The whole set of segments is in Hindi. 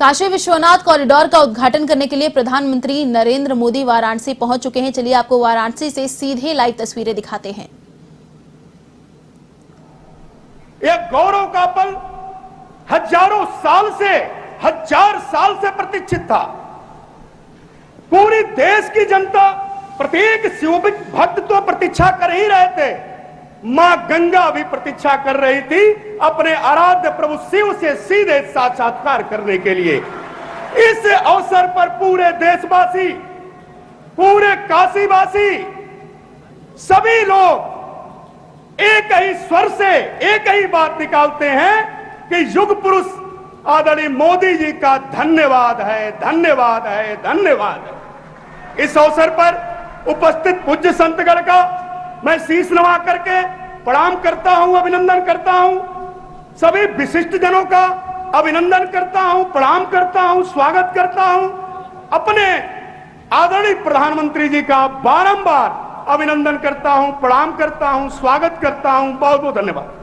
काशी विश्वनाथ कॉरिडोर का उद्घाटन करने के लिए प्रधानमंत्री नरेंद्र मोदी वाराणसी पहुंच चुके हैं। चलिए आपको वाराणसी से सीधे लाइव तस्वीरें दिखाते हैं। एक गौरव का पल हजार साल से प्रतीक्षित था। पूरी देश की जनता, प्रत्येक शिव भक्त तो प्रतीक्षा कर ही रहे थे, मां गंगा भी प्रतीक्षा कर रही थी अपने आराध्य प्रभु शिव से सीधे साक्षात्कार करने के लिए। इस अवसर पर पूरे देशवासी, पूरे काशीवासी, सभी लोग एक ही स्वर से एक ही बात निकालते हैं कि युग पुरुष आदरणीय मोदी जी का धन्यवाद है, धन्यवाद है, धन्यवाद है। इस अवसर पर उपस्थित पूज्य संतगण का मैं शीश नवा करके प्रणाम करता हूं, अभिनंदन करता हूं। सभी विशिष्ट जनों का अभिनंदन करता हूं, प्रणाम करता हूं, स्वागत करता हूं। अपने आदरणीय प्रधानमंत्री जी का बारंबार अभिनंदन करता हूं, प्रणाम करता हूं, स्वागत करता हूं। बहुत बहुत धन्यवाद।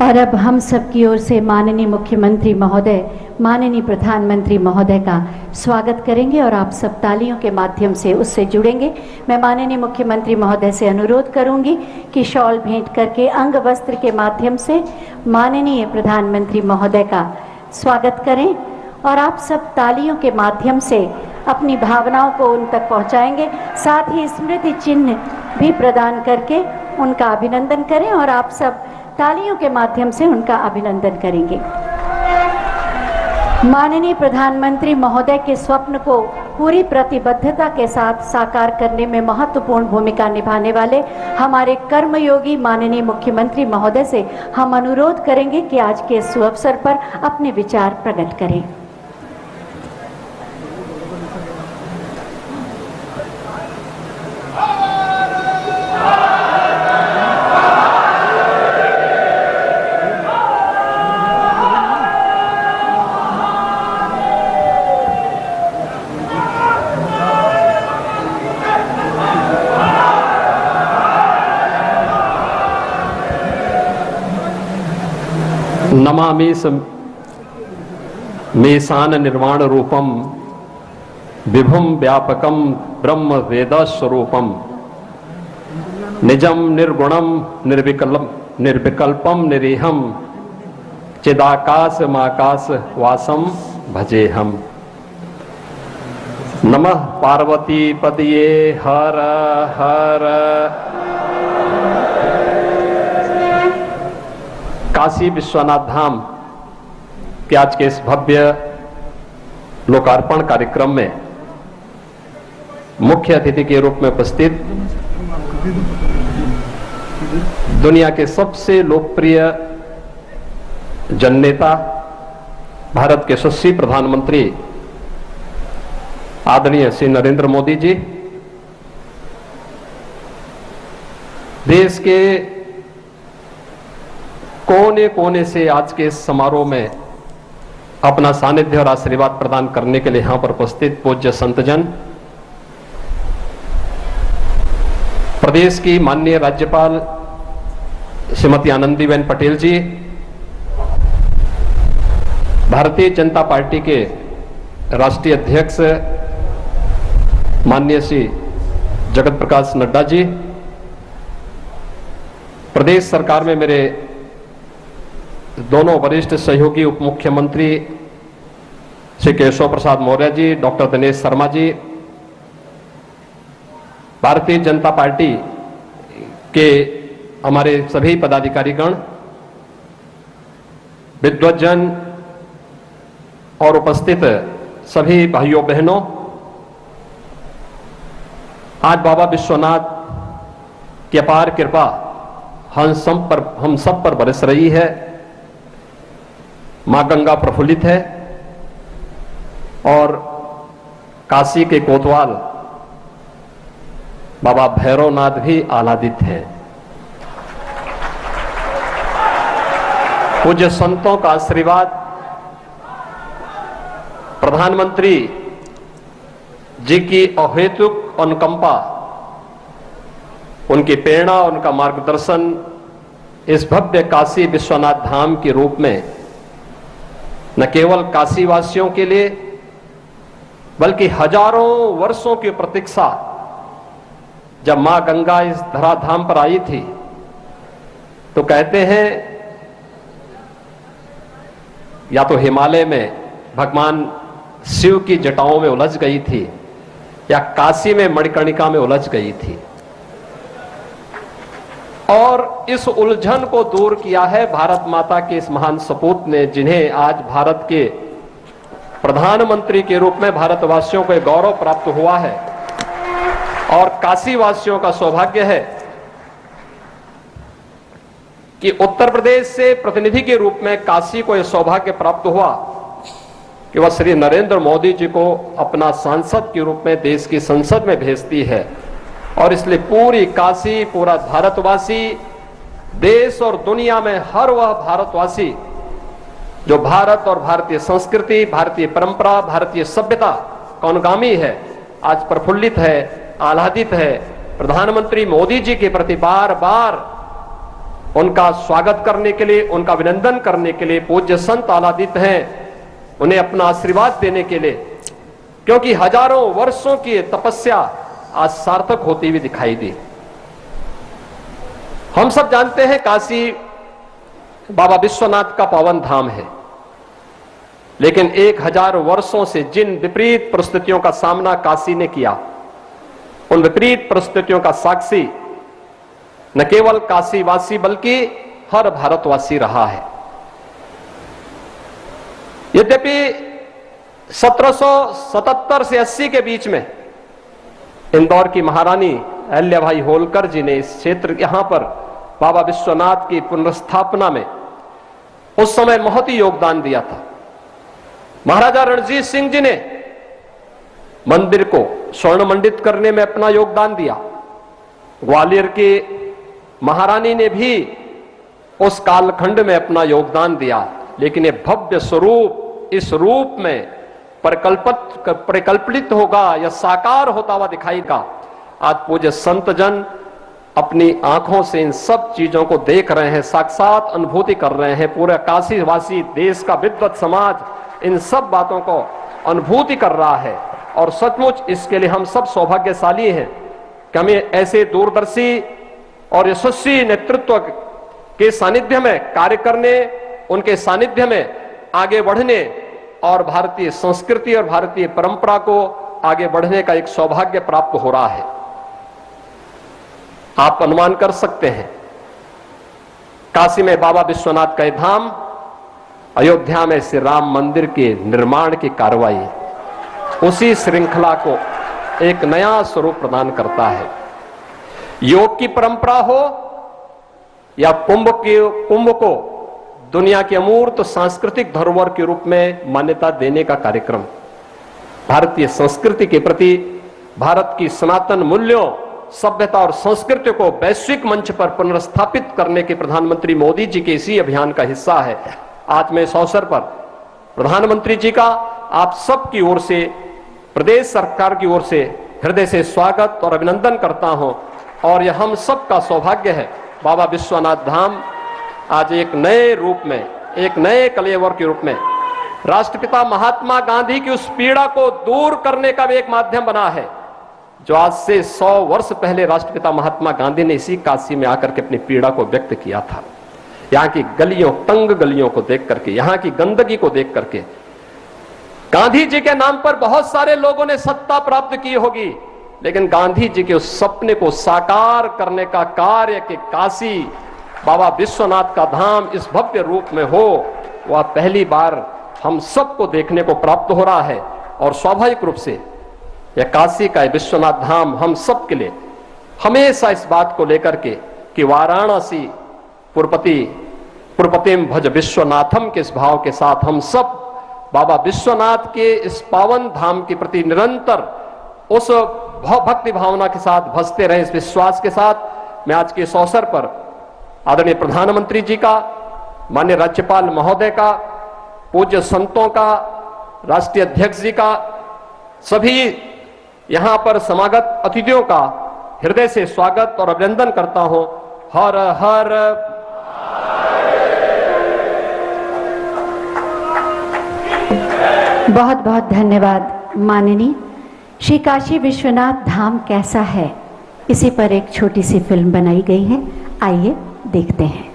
और अब हम सब की ओर से माननीय मुख्यमंत्री महोदय, माननीय प्रधानमंत्री महोदय का स्वागत करेंगे और आप सब तालियों के माध्यम से उससे जुड़ेंगे। मैं माननीय मुख्यमंत्री महोदय से अनुरोध करूंगी कि शॉल भेंट करके अंग वस्त्र के माध्यम से माननीय प्रधानमंत्री महोदय का स्वागत करें और आप सब तालियों के माध्यम से अपनी भावनाओं को उन तक पहुंचाएंगे। साथ ही स्मृति चिन्ह भी प्रदान करके उनका अभिनंदन करें और आप सब तालियों के माध्यम से उनका अभिनंदन करेंगे। माननीय प्रधानमंत्री महोदय के स्वप्न को पूरी प्रतिबद्धता के साथ साकार करने में महत्वपूर्ण भूमिका निभाने वाले हमारे कर्मयोगी माननीय मुख्यमंत्री महोदय से हम अनुरोध करेंगे कि आज के इस अवसर पर अपने विचार प्रकट करें। नमामि मेशान निर्वाण रूपम विभुम व्यापकम ब्रह्म वेद स्वरूपम निजम निर्गुणम निर्विकल्पम निरीहम चिदाकाश माकाश वासम भजेहम। नमः पार्वती पदये हर हर। काशी विश्वनाथ धाम के आज के इस भव्य लोकार्पण कार्यक्रम में मुख्य अतिथि के रूप में उपस्थित दुनिया के सबसे लोकप्रिय जननेता, भारत के यशस्वी प्रधानमंत्री आदरणीय श्री नरेंद्र मोदी जी, देश के कोने कोने से आज के इस समारोह में अपना सानिध्य और आशीर्वाद प्रदान करने के लिए यहां पर उपस्थित पूज्य संतजन, प्रदेश की माननीय राज्यपाल श्रीमती आनंदीबेन पटेल जी, भारतीय जनता पार्टी के राष्ट्रीय अध्यक्ष माननीय श्री जगत प्रकाश नड्डा जी, प्रदेश सरकार में मेरे दोनों वरिष्ठ सहयोगी उप मुख्यमंत्री श्री केशव प्रसाद मौर्य जी, डॉक्टर दिनेश शर्मा जी, भारतीय जनता पार्टी के हमारे सभी पदाधिकारीगण, विद्वज्जन और उपस्थित सभी भाइयों बहनों, आज बाबा विश्वनाथ की अपार कृपा हम सब पर बरस रही है। मां गंगा प्रफुल्लित है और काशी के कोतवाल बाबा भैरवनाथ भी आह्लादित है। पूज्य संतों का आशीर्वाद, प्रधानमंत्री जी की अहेतुक अनुकंपा, उनकी प्रेरणा, उनका मार्गदर्शन इस भव्य काशी विश्वनाथ धाम के रूप में न केवल काशी वासियों के लिए बल्कि हजारों वर्षों की प्रतीक्षा, जब मां गंगा इस धराधाम पर आई थी तो कहते हैं या तो हिमालय में भगवान शिव की जटाओं में उलझ गई थी या काशी में मणिकर्णिका में उलझ गई थी। और इस उलझन को दूर किया है भारत माता के इस महान सपूत ने, जिन्हें आज भारत के प्रधानमंत्री के रूप में भारतवासियों को गौरव प्राप्त हुआ है। और काशी वासियों का सौभाग्य है कि उत्तर प्रदेश से प्रतिनिधि के रूप में काशी को यह सौभाग्य प्राप्त हुआ कि वह श्री नरेंद्र मोदी जी को अपना सांसद के रूप में देश की संसद में भेजती है। और इसलिए पूरी काशी, पूरा भारतवासी, देश और दुनिया में हर वह भारतवासी जो भारत और भारतीय संस्कृति, भारतीय परंपरा, भारतीय सभ्यता का अनुगामी है, आज प्रफुल्लित है, आह्लादित है। प्रधानमंत्री मोदी जी के प्रति बार बार उनका स्वागत करने के लिए, उनका अभिनंदन करने के लिए पूज्य संत आह्लादित हैं, उन्हें अपना आशीर्वाद देने के लिए, क्योंकि हजारों वर्षों की तपस्या आज सार्थक होती हुई दिखाई दी। हम सब जानते हैं काशी बाबा विश्वनाथ का पावन धाम है, लेकिन 1000 वर्षों से जिन विपरीत परिस्थितियों का सामना काशी ने किया, उन विपरीत परिस्थितियों का साक्षी न केवल काशीवासी बल्कि हर भारतवासी रहा है। यद्यपि 1777 से 80 के बीच में इंदौर की महारानी अहिल्याबाई होलकर जी ने इस क्षेत्र, यहां पर बाबा विश्वनाथ की पुनर्स्थापना में उस समय बहुत ही योगदान दिया था। महाराजा रणजीत सिंह जी ने मंदिर को स्वर्ण मंडित करने में अपना योगदान दिया। ग्वालियर की महारानी ने भी उस कालखंड में अपना योगदान दिया। लेकिन ये भव्य स्वरूप इस रूप में परिकल्पित होगा या साकार होता हुआ दिखाई देगा। आज पूज्य संत जन अपनी आंखों से इन सब चीजों को देख रहे हैं, साक्षात अनुभूति कर रहे हैं। पूरे काशीवासी, देश का विद्वत समाज इन सब बातों को अनुभूति कर रहा है। और सचमुच इसके लिए हम सब सौभाग्यशाली हैं कि हमें ऐसे दूरदर्शी और यशस्वी नेतृत्व के सानिध्य में कार्य करने, उनके सानिध्य में आगे बढ़ने और भारतीय संस्कृति और भारतीय परंपरा को आगे बढ़ने का एक सौभाग्य प्राप्त हो रहा है। आप अनुमान कर सकते हैं, काशी में बाबा विश्वनाथ का धाम, अयोध्या में श्री राम मंदिर के निर्माण की कार्रवाई उसी श्रृंखला को एक नया स्वरूप प्रदान करता है। योग की परंपरा हो या कुंभ को दुनिया के अमूर्त सांस्कृतिक धरोहर के रूप में मान्यता देने का कार्यक्रम, भारतीय संस्कृति के प्रति, भारत की सनातन मूल्यों, सभ्यता और संस्कृति को वैश्विक मंच पर पुनर्स्थापित करने के प्रधानमंत्री मोदी जी के इसी अभियान का हिस्सा है। आज मैं इस अवसर पर प्रधानमंत्री जी का आप सबकी ओर से, प्रदेश सरकार की ओर से हृदय से स्वागत और अभिनंदन करता हूं। और यह हम सबका सौभाग्य है, बाबा विश्वनाथ धाम आज एक नए रूप में, एक नए कलेवर के रूप में राष्ट्रपिता महात्मा गांधी की उस पीड़ा को दूर करने का भी एक माध्यम बना है, जो आज से 100 वर्ष पहले राष्ट्रपिता महात्मा गांधी ने इसी काशी में आकर के अपनी पीड़ा को व्यक्त किया था। यहाँ की गलियों, तंग गलियों को देख करके, यहाँ की गंदगी को देख करके, गांधी जी के नाम पर बहुत सारे लोगों ने सत्ता प्राप्त की होगी, लेकिन गांधी जी के उस सपने को साकार करने का कार्य कि काशी बाबा विश्वनाथ का धाम इस भव्य रूप में हो, वह पहली बार हम सबको देखने को प्राप्त हो रहा है। और स्वाभाविक रूप से यह काशी का विश्वनाथ धाम हम सब के लिए हमेशा इस बात को लेकर के कि वाराणसी पुरपतिम भज विश्वनाथम के इस भाव के साथ हम सब बाबा विश्वनाथ के इस पावन धाम के प्रति निरंतर उस भक्ति भावना के साथ भजते रहे। इस विश्वास के साथ मैं आज के इस अवसर पर आदरणीय प्रधानमंत्री जी का, माननीय राज्यपाल महोदय का, पूज्य संतों का, राष्ट्रीय अध्यक्ष जी का, सभी यहां पर समागत अतिथियों का हृदय से स्वागत और अभिनंदन करता हूं। हर हर बहुत बहुत धन्यवाद माननीय। श्री काशी विश्वनाथ धाम कैसा है, इसी पर एक छोटी सी फिल्म बनाई गई है, आइए देखते हैं।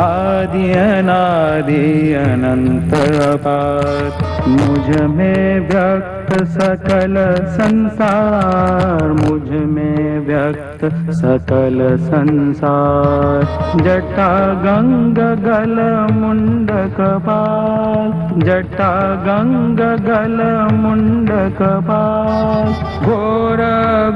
आदि अनादि अनंत अपार, मुझ में व्यक्त सकल संसार, मुझ में व्यक्त सकल संसार। जटा गंग गल मुंड कपाल, जटा गंग गल मुंड कपाल। घोर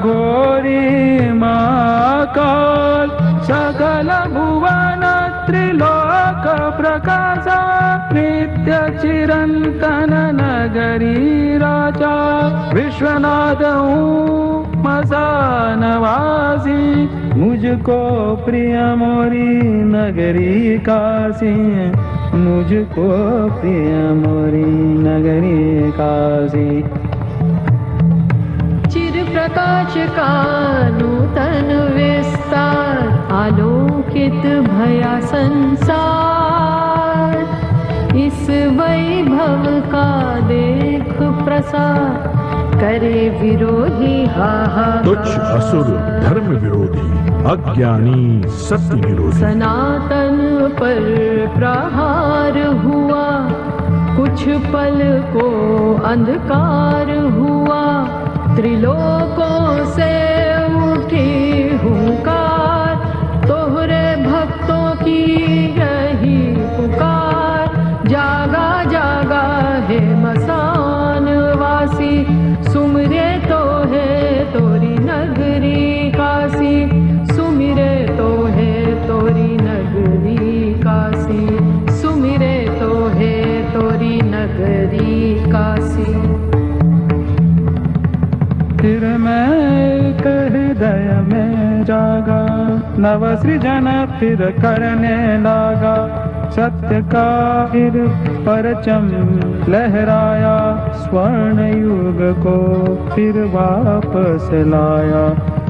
घोरी महाकाल, सकल भुवन त्रिलोक प्रकाशा। नित्य चिरंतन नगरी राजा, विश्वनाथ हूँ मसानवासी। मुझको प्रिय मोरी नगरी काशी, मुझको प्रिय मोरी नगरी काशी। चिर प्रकाश का नूतन विस्तार, आलोकित भया संसार। इस वैभव का देख प्रसार, करे विरोधी हाहाकार। तुच्छ असुर धर्म विरोधी, अज्ञानी सत्य विरोधी। सनातन पर प्रहार हुआ, कुछ पल को अंधकार हुआ। त्रिलोकों से उठी हुंकार, तोहरे भक्तों की यही पुकार। जागा जागा है मसान वासी, सुमिरे तो है तोरी नगरी काशी। सुमिरे तो है तोरी नगरी काशी, सुमिरे तो है तोरी नगरी काशी। फिर मैं हृदय में जागा, नव सृजन फिर करने लगा। सत्य का फिर परचम लहराया, स्वर्ण युग को फिर वापस लाया।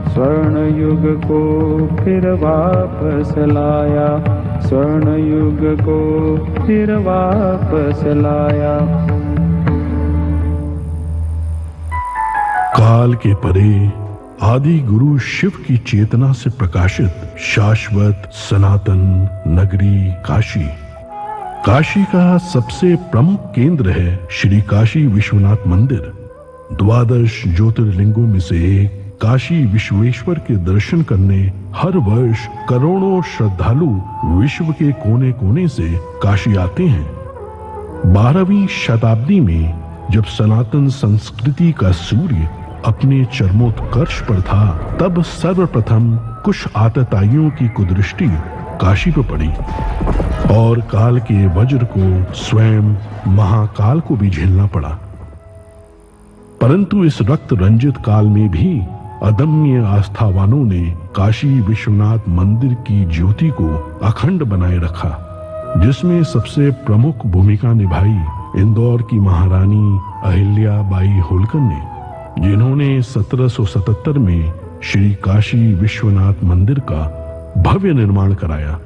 स्वर्ण युग को फिर वापस लाया, स्वर्ण युग को फिर वापस लाया। काल के परे आदि गुरु शिव की चेतना से प्रकाशित शाश्वत सनातन नगरी काशी। काशी का सबसे प्रमुख केंद्र है श्री काशी विश्वनाथ मंदिर। 12 ज्योतिर्लिंगों में से एक काशी विश्वेश्वर के दर्शन करने हर वर्ष करोड़ों श्रद्धालु विश्व के कोने कोने से काशी आते हैं। 12वीं शताब्दी में जब सनातन संस्कृति का सूर्य अपने चरमोत्कर्ष पर था, तब सर्वप्रथम कुछ आतताइयों की कुदृष्टि काशी पर पड़ी और काल के वज्र को स्वयं महाकाल को भी झेलना पड़ा। परंतु इस रक्त रंजित काल में भी अदम्य आस्थावानों ने काशी विश्वनाथ मंदिर की ज्योति को अखंड बनाए रखा, जिसमें सबसे प्रमुख भूमिका निभाई इंदौर की महारानी अहिल्या बाई होलकर ने, जिन्होंने 1777 में श्री काशी विश्वनाथ मंदिर का भव्य निर्माण कराया।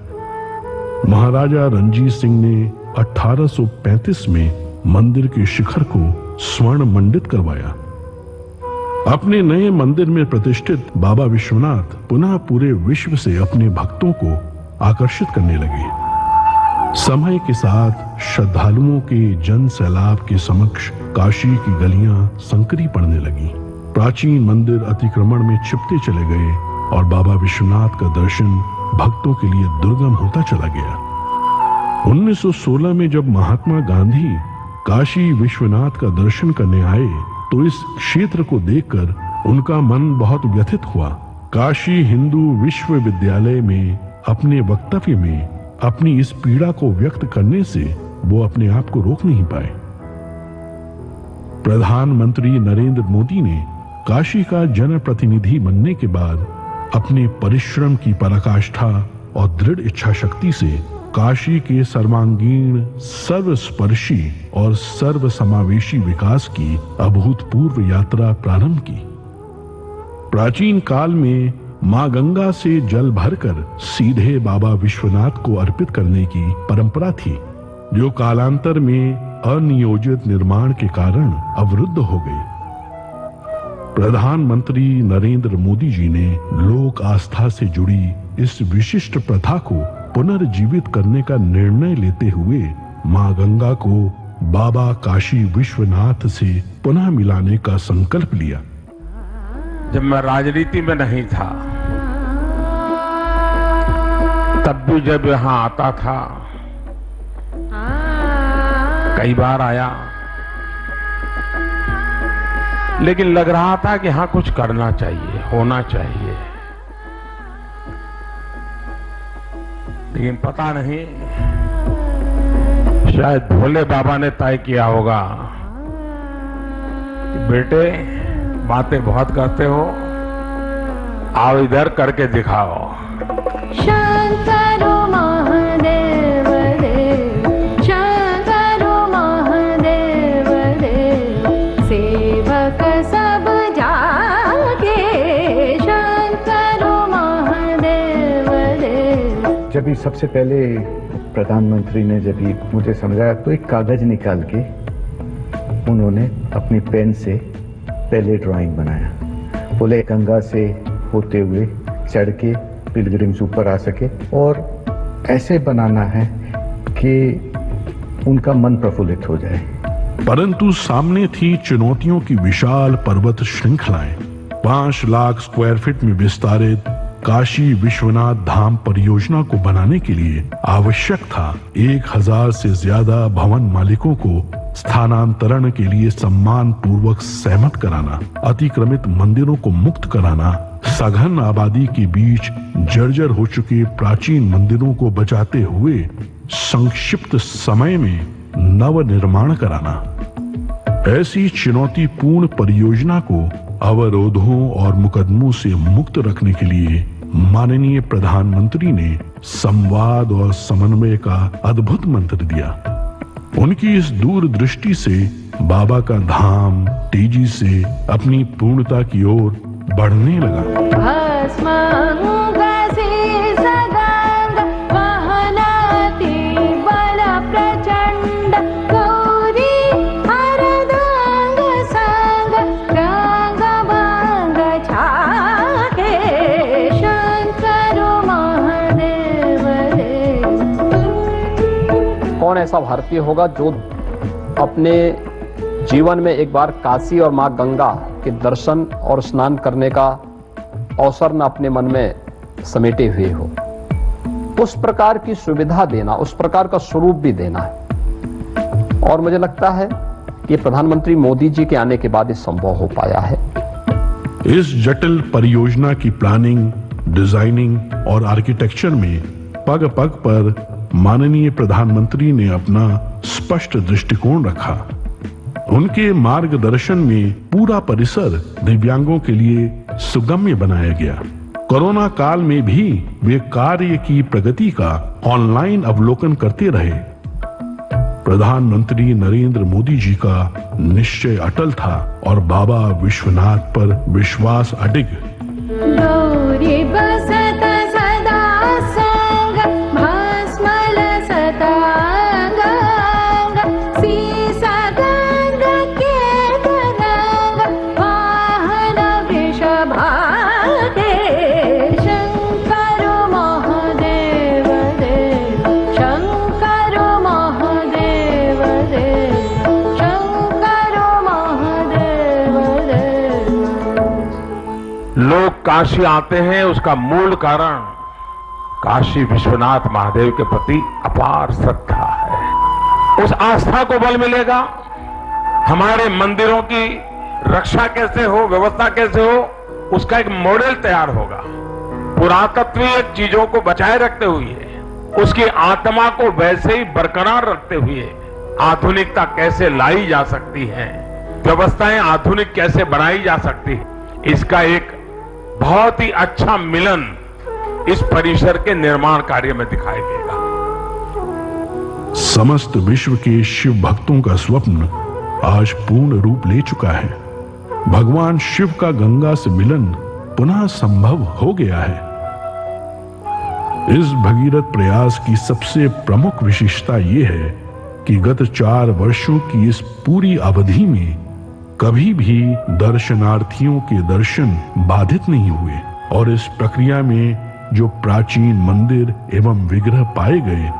महाराजा रणजीत सिंह ने 1835 में मंदिर के शिखर को स्वर्ण मंडित करवाया। अपने नए मंदिर में प्रतिष्ठित बाबा विश्वनाथ पुनः पूरे विश्व से अपने भक्तों को आकर्षित करने लगे। समय के साथ श्रद्धालुओं के जन सैलाब के समक्ष काशी की गलियां संकरी पड़ने लगी। प्राचीन मंदिर अतिक्रमण में छिपते चले गए और बाबा विश्वनाथ का दर्शन भक्तों के लिए दुर्गम होता चला गया। 1916 में जब महात्मा गांधी काशी विश्वनाथ का दर्शन करने आए, तो इस क्षेत्र को देखकर उनका मन बहुत व्यथित हुआ। काशी हिंदू विश्वविद्यालय में अपने वक्तव्य में अपनी इस पीड़ा को व्यक्त करने से वो अपने आप को रोक नहीं पाए। प्रधानमंत्री नरेंद्र मोदी ने काशी का जनप्रतिनिधि बनने के बाद अपने परिश्रम की पराकाष्ठा और दृढ़ इच्छा शक्ति से काशी के सर्वांगीण, सर्वस्पर्शी और सर्वसमावेशी विकास की अभूतपूर्व यात्रा प्रारंभ की। प्राचीन काल में मां गंगा से जल भरकर सीधे बाबा विश्वनाथ को अर्पित करने की परंपरा थी, जो कालांतर में अनियोजित निर्माण के कारण अवरुद्ध हो गई। प्रधानमंत्री नरेंद्र मोदी जी ने लोक आस्था से जुड़ी इस विशिष्ट प्रथा को पुनर्जीवित करने का निर्णय लेते हुए मां गंगा को बाबा काशी विश्वनाथ से पुनः मिलाने का संकल्प लिया। जब मैं राजनीति में नहीं था, तब भी जब यहां आता था, कई बार आया, लेकिन लग रहा था कि हाँ कुछ करना चाहिए, होना चाहिए। लेकिन पता नहीं, शायद भोले बाबा ने तय किया होगा कि बेटे बातें बहुत करते हो, आओ इधर करके दिखाओ। शंकरो महादेव देव, शंकरो महादेव देव, सेवक सब जागे, शंकरो महादेव देव। जब सबसे पहले प्रधानमंत्री ने जब मुझे समझाया तो एक कागज निकाल के उन्होंने अपनी पेन से पहले ड्राइंग बनाया। बोले गंगा से होते हुए चढ़ के पिलग्रिम्स ऊपर आ सके और ऐसे बनाना है कि उनका मन प्रफुल्लित हो जाए। परंतु सामने थी चुनौतियों की विशाल पर्वत श्रृंखलाएं। 5 लाख स्क्वायर फीट में विस्तारित काशी विश्वनाथ धाम परियोजना को बनाने के लिए आवश्यक था 1000 से ज्यादा भवन मालिकों को स्थानांतरण के लिए सम्मान पूर्वक सहमत कराना, अतिक्रमित मंदिरों को मुक्त कराना, सघन आबादी के बीच जर्जर हो चुके प्राचीन मंदिरों को बचाते हुए संक्षिप्त समय में नव निर्माण कराना। ऐसी चुनौतीपूर्ण परियोजना को अवरोधों और मुकदमों से मुक्त रखने के लिए माननीय प्रधानमंत्री ने संवाद और समन्वय का अद्भुत मंत्र दिया। उनकी इस दूरदृष्टि से बाबा का धाम तेजी से अपनी पूर्णता की ओर बढ़ने लगा। कौन ऐसा भारतीय होगा जो अपने जीवन में एक बार काशी और मां गंगा के दर्शन और स्नान करने का अवसर न अपने मन में समेटे हुए हो। उस प्रकार की सुविधा देना, उस प्रकार का स्वरूप भी देना है। और मुझे लगता है कि प्रधानमंत्री मोदी जी के आने के बाद ये संभव हो पाया है। इस जटिल परियोजना की प्लानिंग, डिजाइनिंग और आर्किटेक्चर में पग पग पर माननीय प्रधानमंत्री ने अपना स्पष्ट दृष्टिकोण रखा। उनके मार्गदर्शन में पूरा परिसर दिव्यांगों के लिए सुगम्य बनाया गया। कोरोना काल में भी वे कार्य की प्रगति का ऑनलाइन अवलोकन करते रहे। प्रधानमंत्री नरेंद्र मोदी जी का निश्चय अटल था और बाबा विश्वनाथ पर विश्वास अडिग। गौरी बसत सदा संग, भस्मल सतांग, सीसा गंग के तरंग, वाहन वृषभागे, शंकर महादेव देव, शंकर महादेव देव, शंकर महादेव देव। लोग काशी आते हैं, उसका मूल कारण काशी विश्वनाथ महादेव के प्रति अपार श्रद्धा है। उस आस्था को बल मिलेगा। हमारे मंदिरों की रक्षा कैसे हो, व्यवस्था कैसे हो, उसका एक मॉडल तैयार होगा। पुरातत्वीय चीजों को बचाए रखते हुए, उसकी आत्मा को वैसे ही बरकरार रखते हुए आधुनिकता कैसे लाई जा सकती है, व्यवस्थाएं आधुनिक कैसे बनाई जा सकती है, इसका एक बहुत ही अच्छा मिलन इस परिसर के निर्माण कार्य में दिखाई देगा। समस्त विश्व के शिव भक्तों का स्वप्न आज पूर्ण रूप ले चुका है। भगवान शिव का गंगा से मिलन पुनः संभव हो गया है। इस भगीरथ प्रयास की सबसे प्रमुख विशेषता यह है कि गत 4 वर्षों की इस पूरी अवधि में कभी भी दर्शनार्थियों के दर्शन बाधित नहीं हुए और इस प्रक्रिया में जो प्राचीन मंदिर एवं विग्रह पाए गए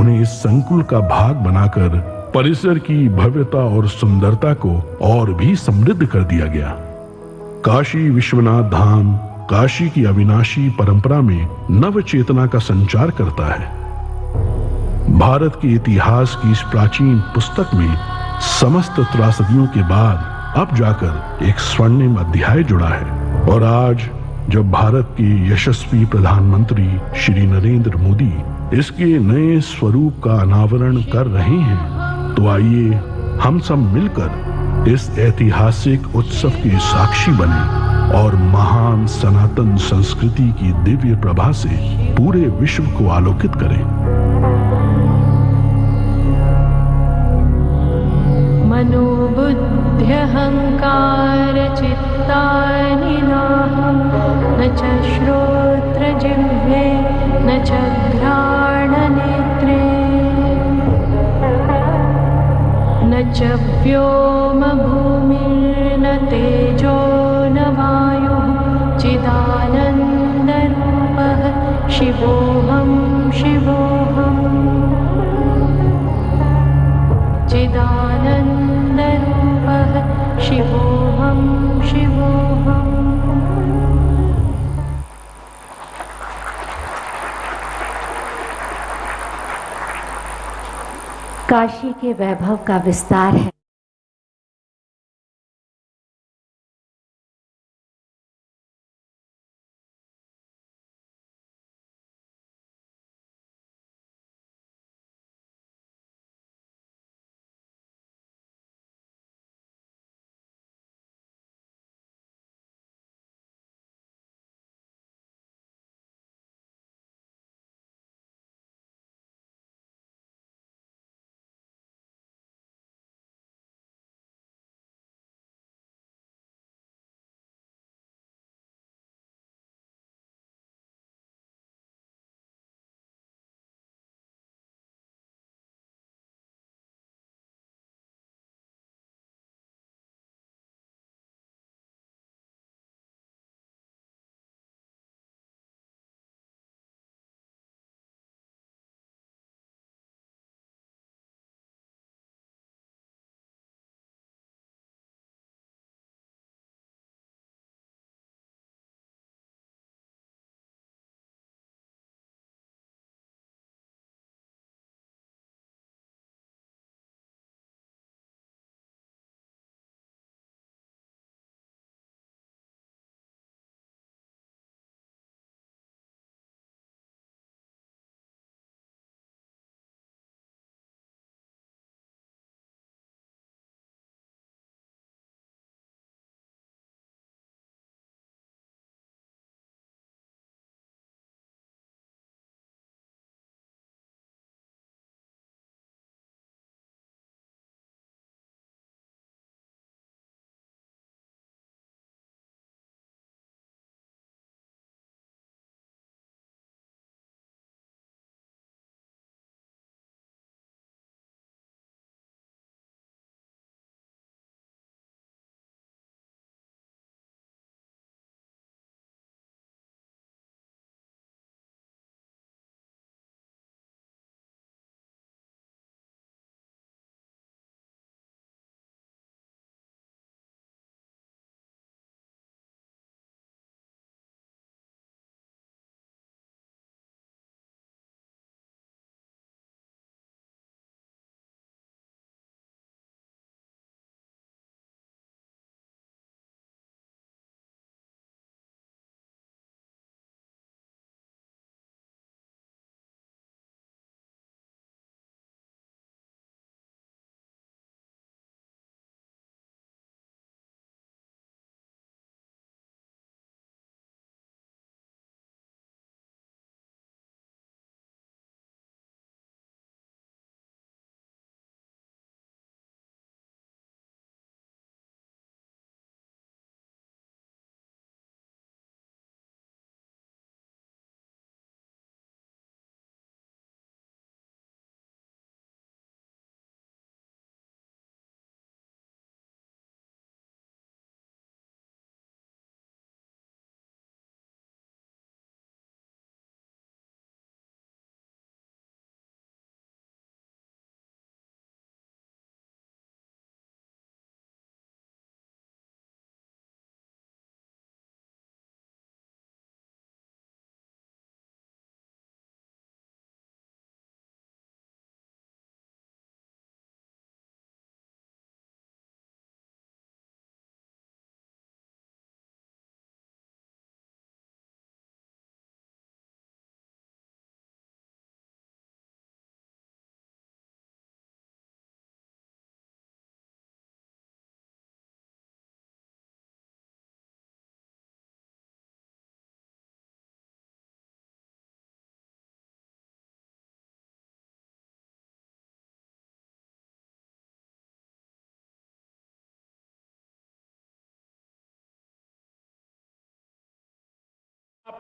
उन्हें इस संकुल का भाग बनाकर परिसर की भव्यता और सुंदरता को और भी समृद्ध कर दिया गया। काशी विश्वनाथ धाम काशी की अविनाशी परंपरा में नव चेतना का संचार करता है। भारत के इतिहास की इस प्राचीन पुस्तक में समस्त त्रासदियों के बाद अब जाकर एक स्वर्णिम अध्याय जुड़ा है और आज जब भारत के यशस्वी प्रधानमंत्री श्री नरेंद्र मोदी इसके नए स्वरूप का अनावरण कर रहे हैं तो आइए हम सब मिलकर इस ऐतिहासिक उत्सव के साक्षी बने और महान सनातन संस्कृति की दिव्य प्रभा से पूरे विश्व को आलोकित करें। मनोबुद्ध्यहंकार चित्तानि नाहं न च श्रोत्रजिह्वे न च घ्राणनेत्रे न च व्योमभूमिर्न तेजो न वायुः चिदानन्दरूपः शिवोऽहं शिवोऽहम् चिदानन्दरूपः शिवोऽहं शिवोऽहम्। काशी के वैभव का विस्तार है।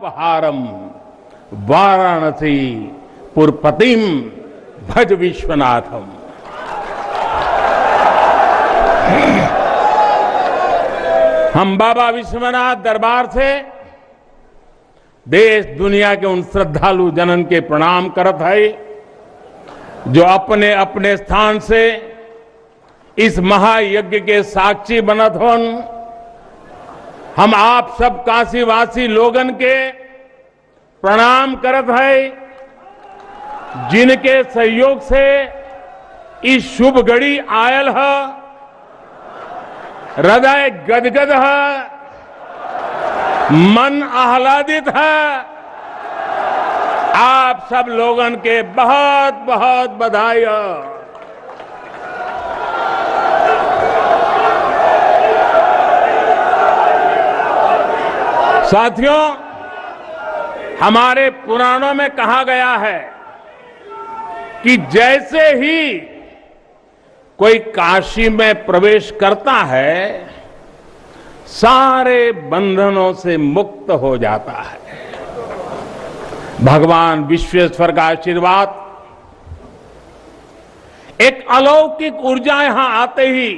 वाराणपहारम वाराणसी पुरपतिम भज विश्वनाथम। हम बाबा विश्वनाथ दरबार से देश दुनिया के उन श्रद्धालु जनन के प्रणाम करत है जो अपने अपने स्थान से इस महायज्ञ के साक्षी बनत होन। हम आप सब काशीवासी लोगन के प्रणाम करत है जिनके सहयोग से इस शुभ घड़ी आयल है। हृदय गदगद है, मन आह्लादित है। आप सब लोगन के बहुत बहुत बधाई हो। साथियों, हमारे पुराणों में कहा गया है कि जैसे ही कोई काशी में प्रवेश करता है सारे बंधनों से मुक्त हो जाता है। भगवान विश्वेश्वर का आशीर्वाद, एक अलौकिक ऊर्जा यहां आते ही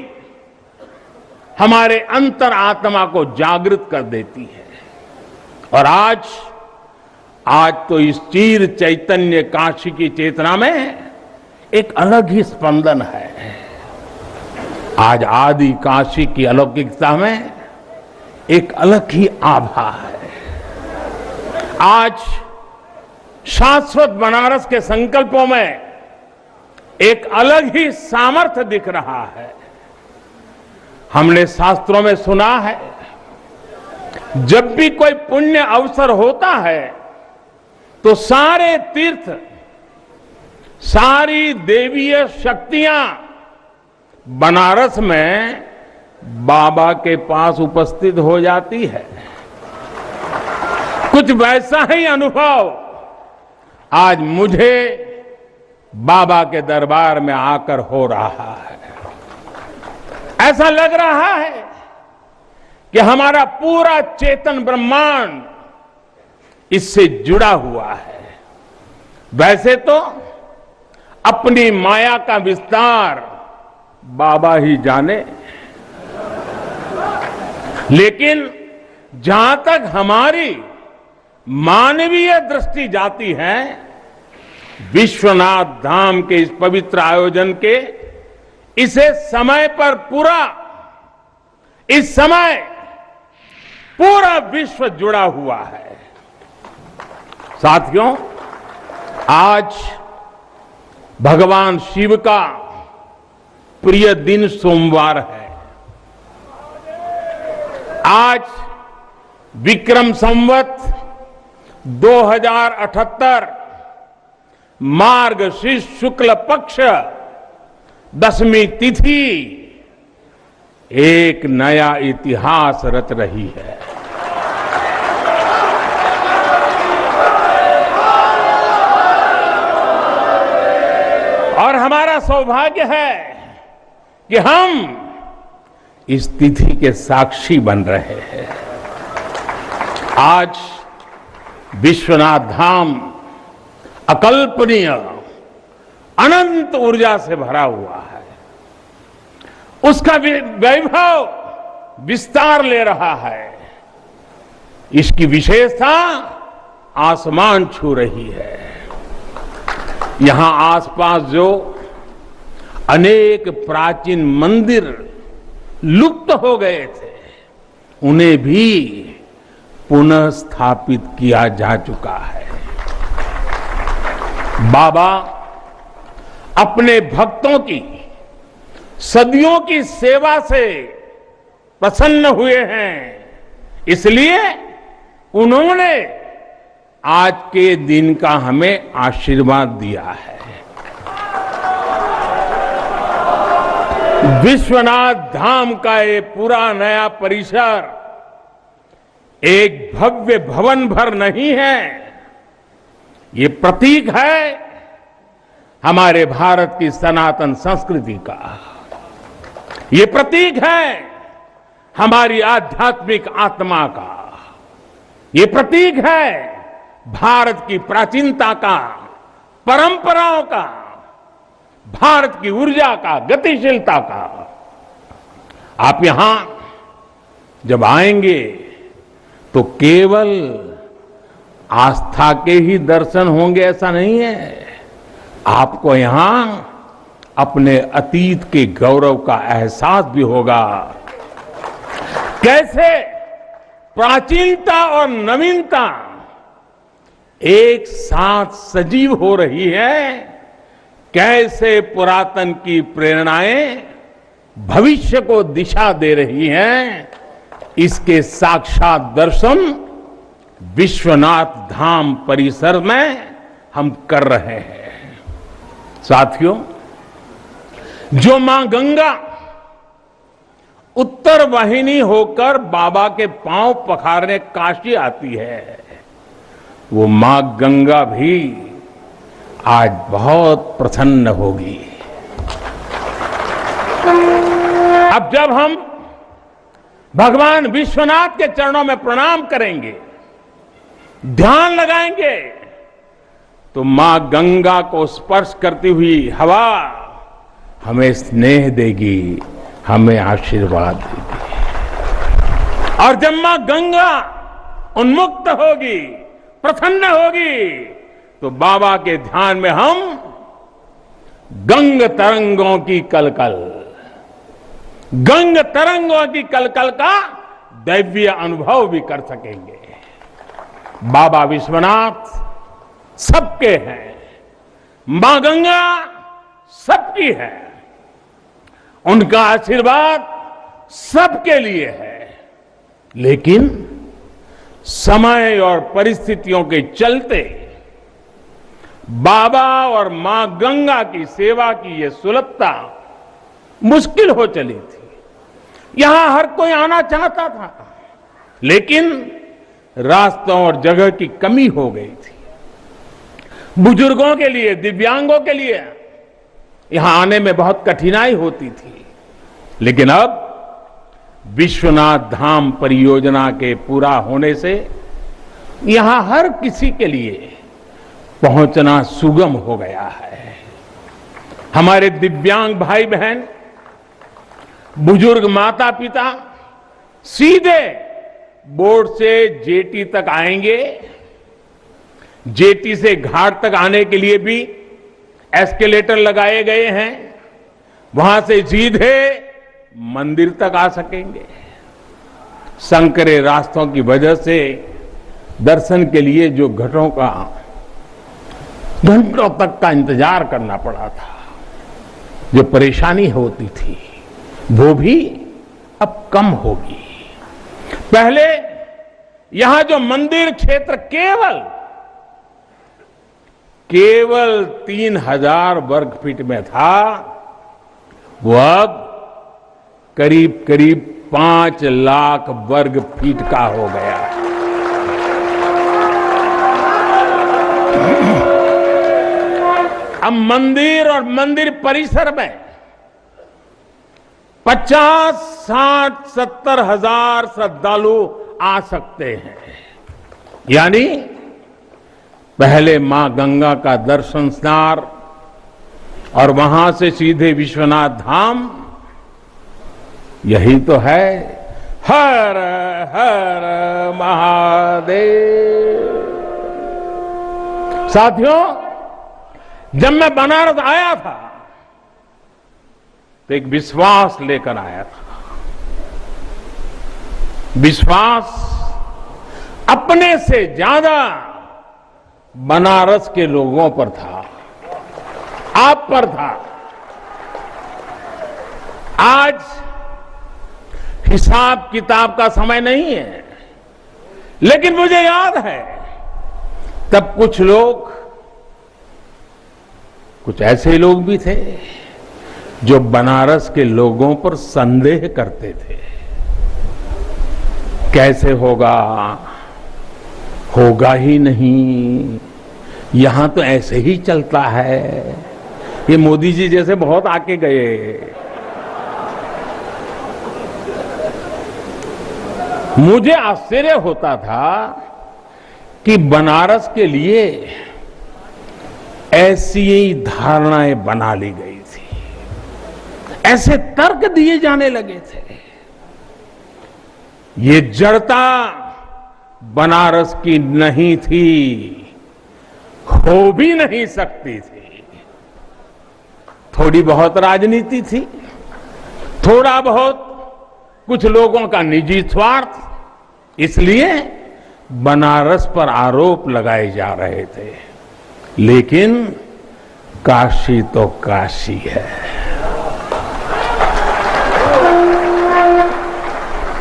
हमारे अंतर आत्मा को जागृत कर देती है। और आज तो इस चीर चैतन्य काशी की चेतना में एक अलग ही स्पंदन है। आज आदि काशी की अलौकिकता में एक अलग ही आभा है। आज शाश्वत बनारस के संकल्पों में एक अलग ही सामर्थ्य दिख रहा है। हमने शास्त्रों में सुना है जब भी कोई पुण्य अवसर होता है तो सारे तीर्थ, सारी देवीय शक्तियां बनारस में बाबा के पास उपस्थित हो जाती है। कुछ वैसा ही अनुभव आज मुझे बाबा के दरबार में आकर हो रहा है। ऐसा लग रहा है कि हमारा पूरा चेतन ब्रह्मांड इससे जुड़ा हुआ है। वैसे तो अपनी माया का विस्तार बाबा ही जाने, लेकिन जहां तक हमारी मानवीय दृष्टि जाती है, विश्वनाथ धाम के इस पवित्र आयोजन के इसे समय पर इस समय पूरा विश्व जुड़ा हुआ है। साथियों, आज भगवान शिव का प्रिय दिन सोमवार है। आज विक्रम संवत 2078 मार्गशीर्ष शुक्ल पक्ष 10वीं तिथि एक नया इतिहास रच रही है। और हमारा सौभाग्य है कि हम इस तिथि के साक्षी बन रहे हैं। आज विश्वनाथ धाम अकल्पनीय अनंत ऊर्जा से भरा हुआ है। उसका वैभव विस्तार ले रहा है। इसकी विशेषता आसमान छू रही है। यहां आसपास जो अनेक प्राचीन मंदिर लुप्त हो गए थे, उन्हें भी पुनः स्थापित किया जा चुका है। बाबा अपने भक्तों की सदियों की सेवा से प्रसन्न हुए हैं, इसलिए उन्होंने आज के दिन का हमें आशीर्वाद दिया है। विश्वनाथ धाम का ये पूरा नया परिसर एक भव्य भवन भर नहीं है, ये प्रतीक है हमारे भारत की सनातन संस्कृति का। ये प्रतीक है हमारी आध्यात्मिक आत्मा का। ये प्रतीक है भारत की प्राचीनता का, परंपराओं का, भारत की ऊर्जा का, गतिशीलता का। आप यहां जब आएंगे तो केवल आस्था के ही दर्शन होंगे ऐसा नहीं है, आपको यहां अपने अतीत के गौरव का एहसास भी होगा। कैसे प्राचीनता और नवीनता एक साथ सजीव हो रही है, कैसे पुरातन की प्रेरणाएं भविष्य को दिशा दे रही हैं, इसके साक्षात दर्शन विश्वनाथ धाम परिसर में हम कर रहे हैं। साथियों, जो मां गंगा उत्तर वाहिनी होकर बाबा के पांव पखारने काशी आती है, वो मां गंगा भी आज बहुत प्रसन्न होगी। अब जब हम भगवान विश्वनाथ के चरणों में प्रणाम करेंगे, ध्यान लगाएंगे, तो मां गंगा को स्पर्श करती हुई हवा हमें स्नेह देगी, हमें आशीर्वाद देगी। और जब मां गंगा उन्मुक्त होगी, प्रसन्न होगी, तो बाबा के ध्यान में हम गंग तरंगों की कलकल, गंग तरंगों की कलकल का दैवीय अनुभव भी कर सकेंगे। बाबा विश्वनाथ सबके हैं, मां गंगा सबकी है, उनका आशीर्वाद सबके लिए है। लेकिन समय और परिस्थितियों के चलते बाबा और मां गंगा की सेवा की यह सुलभता मुश्किल हो चली थी। यहां हर कोई आना चाहता था, लेकिन रास्तों और जगह की कमी हो गई थी। बुजुर्गों के लिए, दिव्यांगों के लिए यहां आने में बहुत कठिनाई होती थी। लेकिन अब विश्वनाथ धाम परियोजना के पूरा होने से यहां हर किसी के लिए पहुंचना सुगम हो गया है। हमारे दिव्यांग भाई बहन, बुजुर्ग माता पिता सीधे बोर्ड से जेटी तक आएंगे। जेटी से घाट तक आने के लिए भी एस्केलेटर लगाए गए हैं, वहां से सीधे मंदिर तक आ सकेंगे। संकरे रास्तों की वजह से दर्शन के लिए जो घाटों का घंटों तक का इंतजार करना पड़ा था, जो परेशानी होती थी, वो भी अब कम होगी। पहले यहां जो मंदिर क्षेत्र केवल 3000 वर्ग फीट में था, वो अब करीब करीब 5 लाख वर्ग फीट का हो गया। अब मंदिर और मंदिर परिसर में 50, 60, 70 हजार श्रद्धालु आ सकते हैं। यानी पहले मां गंगा का दर्शन स्नान और वहां से सीधे विश्वनाथ धाम, यही तो है हर हर महादेव। साथियों, जब मैं बनारस आया था तो एक विश्वास लेकर आया था। विश्वास अपने से ज्यादा बनारस के लोगों पर था, आप पर था। आज हिसाब किताब का समय नहीं है, लेकिन मुझे याद है तब कुछ ऐसे लोग भी थे जो बनारस के लोगों पर संदेह करते थे। कैसे होगा ही नहीं, यहां तो ऐसे ही चलता है। ये मोदी जी जैसे बहुत आके गए। मुझे आश्चर्य होता था कि बनारस के लिए ऐसी ही धारणाएं बना ली गई थी, ऐसे तर्क दिए जाने लगे थे। ये जड़ता बनारस की नहीं थी, हो भी नहीं सकती थी। थोड़ी बहुत राजनीति थी, थोड़ा बहुत कुछ लोगों का निजी स्वार्थ, इसलिए बनारस पर आरोप लगाए जा रहे थे। लेकिन काशी तो काशी है,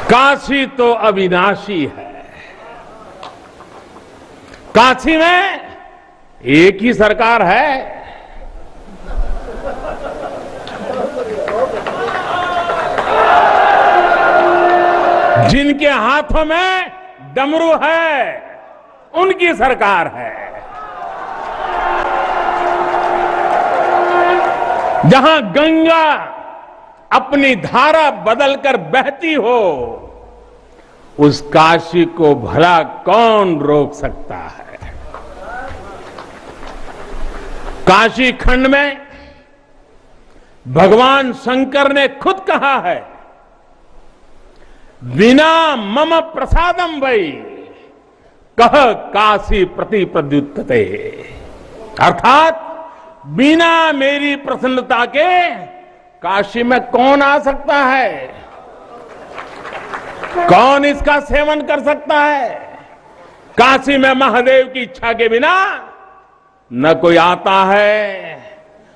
काशी तो अविनाशी है। काशी में एक ही सरकार है, जिनके हाथों में डमरू है, उनकी सरकार है। जहां गंगा अपनी धारा बदलकर बहती हो, उस काशी को भला कौन रोक सकता है। काशी खंड में भगवान शंकर ने खुद कहा है, विना मम प्रसादम वै कह काशी प्रति प्रद्युत्ते, अर्थात बिना मेरी प्रसन्नता के काशी में कौन आ सकता है, कौन इसका सेवन कर सकता है। काशी में महादेव की इच्छा के बिना न कोई आता है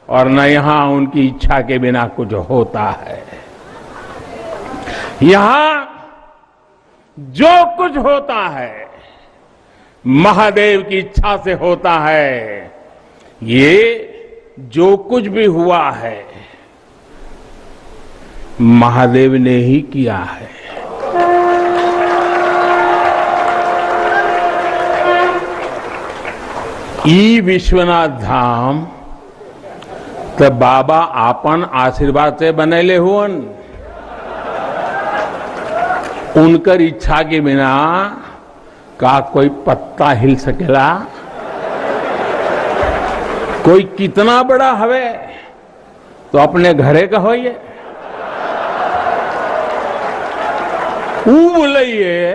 और न यहां उनकी इच्छा के बिना कुछ होता है। यहां जो कुछ होता है महादेव की इच्छा से होता है। ये जो कुछ भी हुआ है महादेव ने ही किया है। ई विश्वनाथ धाम तो बाबा आपन आशीर्वाद से बनेले हुअन, उनकर इच्छा के बिना का कोई पत्ता हिल सकेला। कोई कितना बड़ा हवे तो अपने घरे का होइए, बोलिए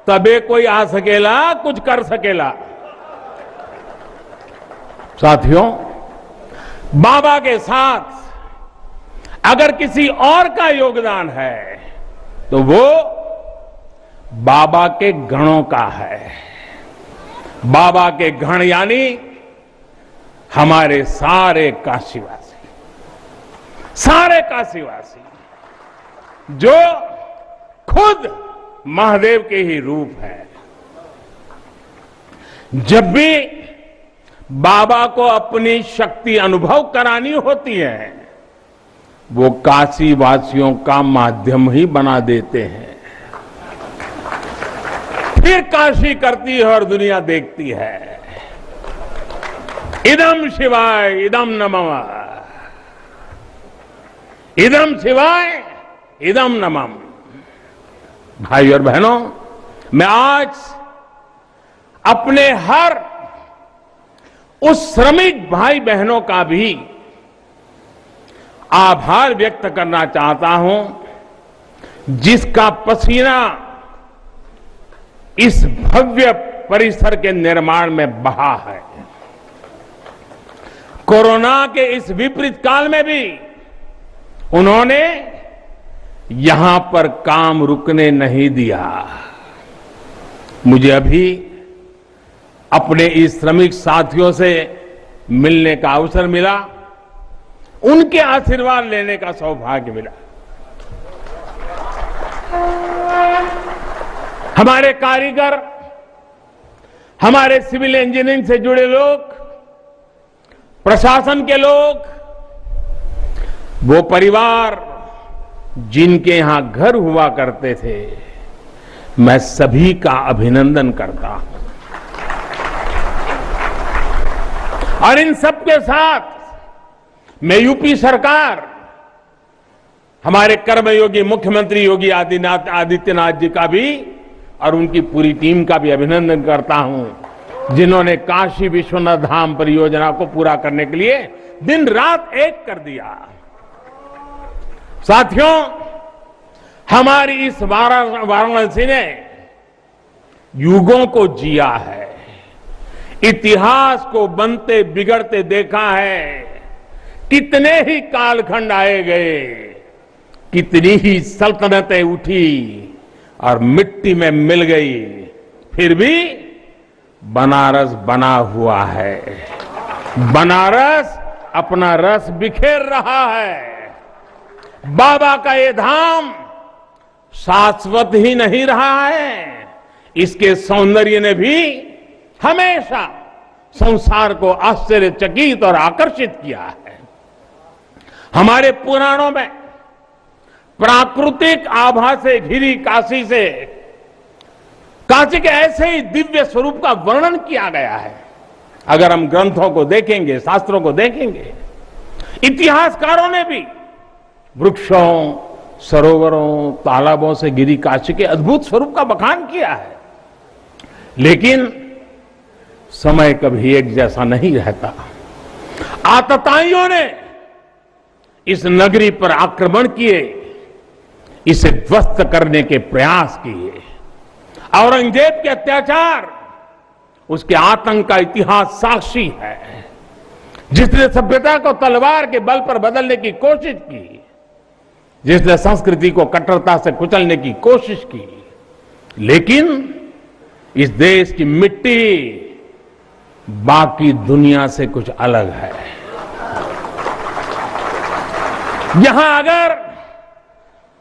तबे कोई आ सकेला, कुछ कर सकेला। साथियों, बाबा के साथ अगर किसी और का योगदान है तो वो बाबा के गणों का है। बाबा के गण यानी हमारे सारे काशीवासी, सारे काशीवासी जो खुद महादेव के ही रूप है। जब भी बाबा को अपनी शक्ति अनुभव करानी होती है, वो काशी वासियों का माध्यम ही बना देते हैं। फिर काशी करती है और दुनिया देखती है। इदम शिवाय इदम नमः, इदम शिवाय इदम नमः। भाई और बहनों, मैं आज अपने हर उस श्रमिक भाई बहनों का भी आभार व्यक्त करना चाहता हूं, जिसका पसीना इस भव्य परिसर के निर्माण में बहा है। कोरोना के इस विपरीत काल में भी उन्होंने यहां पर काम रुकने नहीं दिया। मुझे अभी अपने इस श्रमिक साथियों से मिलने का अवसर मिला, उनके आशीर्वाद लेने का सौभाग्य मिला। हमारे कारीगर, हमारे सिविल इंजीनियरिंग से जुड़े लोग, प्रशासन के लोग, वो परिवार जिनके यहां घर हुआ करते थे, मैं सभी का अभिनंदन करता हूं। और इन सबके साथ मैं यूपी सरकार, हमारे कर्मयोगी मुख्यमंत्री योगी आदित्यनाथ जी का भी और उनकी पूरी टीम का भी अभिनंदन करता हूं, जिन्होंने काशी विश्वनाथ धाम परियोजना को पूरा करने के लिए दिन रात एक कर दिया। साथियों, हमारी इस वाराणसी ने युगों को जिया है, इतिहास को बनते बिगड़ते देखा है। कितने ही कालखंड आए गए, कितनी ही सल्तनतें उठी और मिट्टी में मिल गई, फिर भी बनारस बना हुआ है। बनारस अपना रस बिखेर रहा है। बाबा का ये धाम शाश्वत ही नहीं रहा है, इसके सौंदर्य ने भी हमेशा संसार को आश्चर्यचकित और आकर्षित किया है। हमारे पुराणों में प्राकृतिक आभा से घिरी काशी के ऐसे ही दिव्य स्वरूप का वर्णन किया गया है। अगर हम ग्रंथों को देखेंगे, शास्त्रों को देखेंगे, इतिहासकारों ने भी वृक्षों, सरोवरों, तालाबों से घिरी काशी के अद्भुत स्वरूप का बखान किया है। लेकिन समय कभी एक जैसा नहीं रहता। आतताइयों ने इस नगरी पर आक्रमण किए, इसे ध्वस्त करने के प्रयास किए। औरंगजेब के अत्याचार, उसके आतंक का इतिहास साक्षी है, जिसने सभ्यता को तलवार के बल पर बदलने की कोशिश की, जिसने संस्कृति को कट्टरता से कुचलने की कोशिश की। लेकिन इस देश की मिट्टी बाकी दुनिया से कुछ अलग है। यहां अगर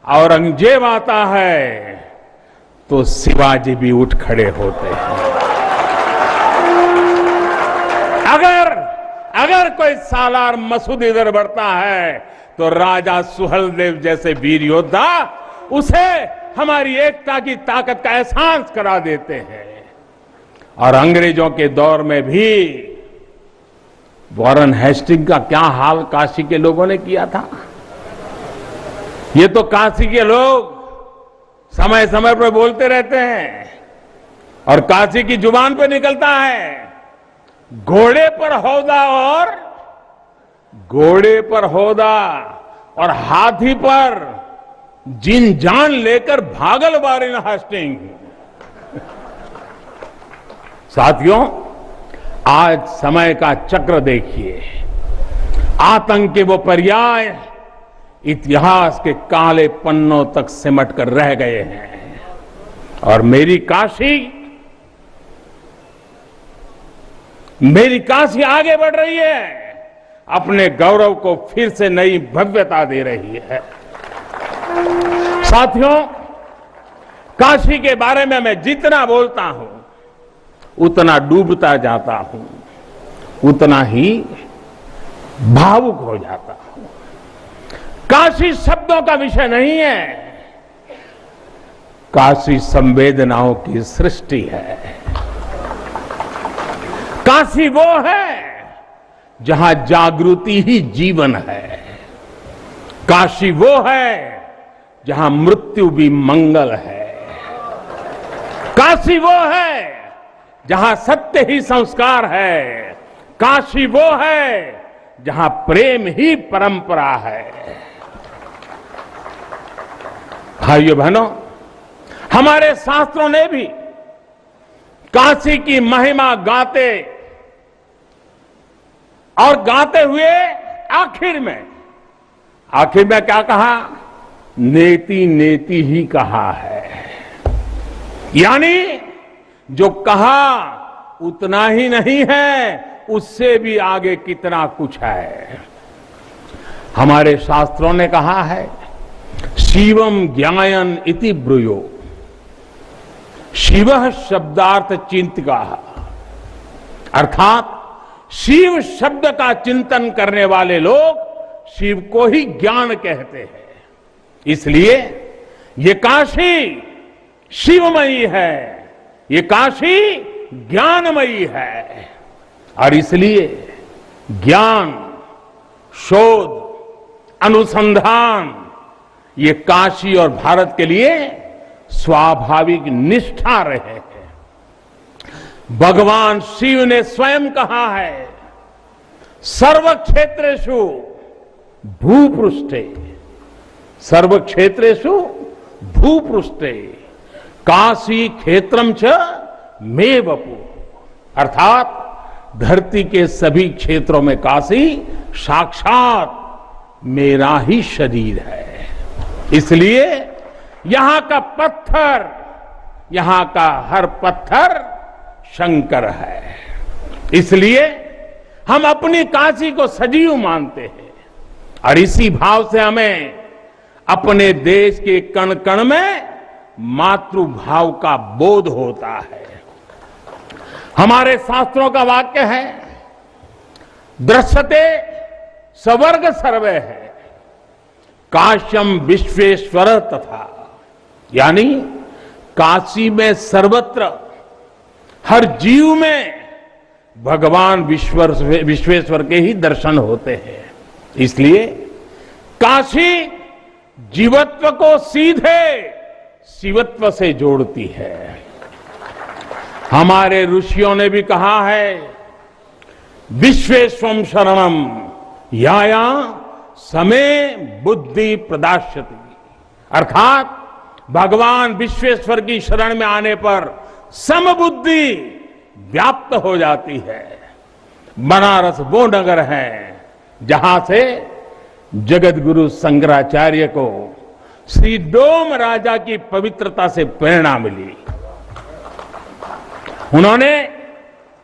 औरंगजेब आता है तो शिवाजी भी उठ खड़े होते हैं। अगर कोई सालार मसूद इधर बढ़ता है तो राजा सुहेलदेव जैसे वीर योद्धा उसे हमारी एकता की ताकत का एहसास करा देते हैं। और अंग्रेजों के दौर में भी वॉरेन हेस्टिंग का क्या हाल काशी के लोगों ने किया था। ये तो काशी के लोग समय समय पर बोलते रहते हैं और काशी की जुबान पे निकलता है, घोड़े पर हौदा और हाथी पर जिन जान लेकर भागल वॉरेन हेस्टिंग। साथियों, आज समय का चक्र देखिए, आतंक के वो पर्याय इतिहास के काले पन्नों तक सिमट कर रह गए हैं और मेरी काशी आगे बढ़ रही है, अपने गौरव को फिर से नई भव्यता दे रही है। साथियों, काशी के बारे में मैं जितना बोलता हूं उतना डूबता जाता हूं, उतना ही भावुक हो जाता हूं। काशी शब्दों का विषय नहीं है, काशी संवेदनाओं की सृष्टि है। काशी वो है जहां जागृति ही जीवन है। काशी वो है जहां मृत्यु भी मंगल है। काशी वो है जहां सत्य ही संस्कार है। काशी वो है जहां प्रेम ही परंपरा है। भाइयों बहनों, हमारे शास्त्रों ने भी काशी की महिमा गाते हुए आखिर में क्या कहा? नेति नेति ही कहा है। यानी जो कहा उतना ही नहीं है, उससे भी आगे कितना कुछ है। हमारे शास्त्रों ने कहा है, शिवम ज्ञायन इति ब्रूयो, शिव शब्दार्थ चिंतका, अर्थात शिव शब्द का चिंतन करने वाले लोग शिव को ही ज्ञान कहते हैं। इसलिए ये काशी शिवमयी है, ये काशी ज्ञानमयी है और इसलिए ज्ञान, शोध, अनुसंधान ये काशी और भारत के लिए स्वाभाविक निष्ठा रहे हैं। भगवान शिव ने स्वयं कहा है, सर्व क्षेत्रेषु भूपृष्ठे, सर्व क्षेत्रेषु भूपृष्ठे काशी क्षेत्रम च मे वपु, अर्थात धरती के सभी क्षेत्रों में काशी साक्षात मेरा ही शरीर है। इसलिए यहां का पत्थर, यहां का हर पत्थर शंकर है। इसलिए हम अपनी काशी को सजीव मानते हैं और इसी भाव से हमें अपने देश के कण कण में मातृभाव का बोध होता है। हमारे शास्त्रों का वाक्य है, दृश्यते स्वर्ग सर्वे है, काश्यम विश्वेश्वर तथा, यानी काशी में सर्वत्र हर जीव में भगवान विश्वेश्वर के ही दर्शन होते हैं। इसलिए काशी जीवत्व को सीधे शिवत्व से जोड़ती है। हमारे ऋषियों ने भी कहा है, विश्वेश्वम शरणम याया समे बुद्धि प्रदास्यति, अर्थात भगवान विश्वेश्वर की शरण में आने पर समबुद्धि व्याप्त हो जाती है। बनारस वो नगर है जहां से जगत गुरु शंकराचार्य को श्री डोम राजा की पवित्रता से प्रेरणा मिली। उन्होंने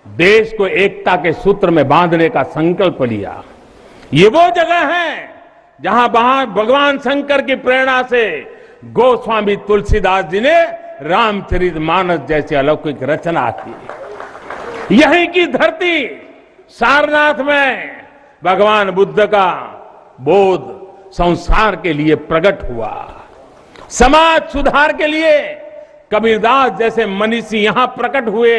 देश को एकता के सूत्र में बांधने का संकल्प लिया। ये वो जगह है जहां भगवान शंकर की प्रेरणा से गोस्वामी तुलसीदास जी ने रामचरितमानस जैसी अलौकिक रचना की। यहीं की धरती सारनाथ में भगवान बुद्ध का बोध संसार के लिए प्रकट हुआ। समाज सुधार के लिए कबीरदास जैसे मनीषी यहां प्रकट हुए।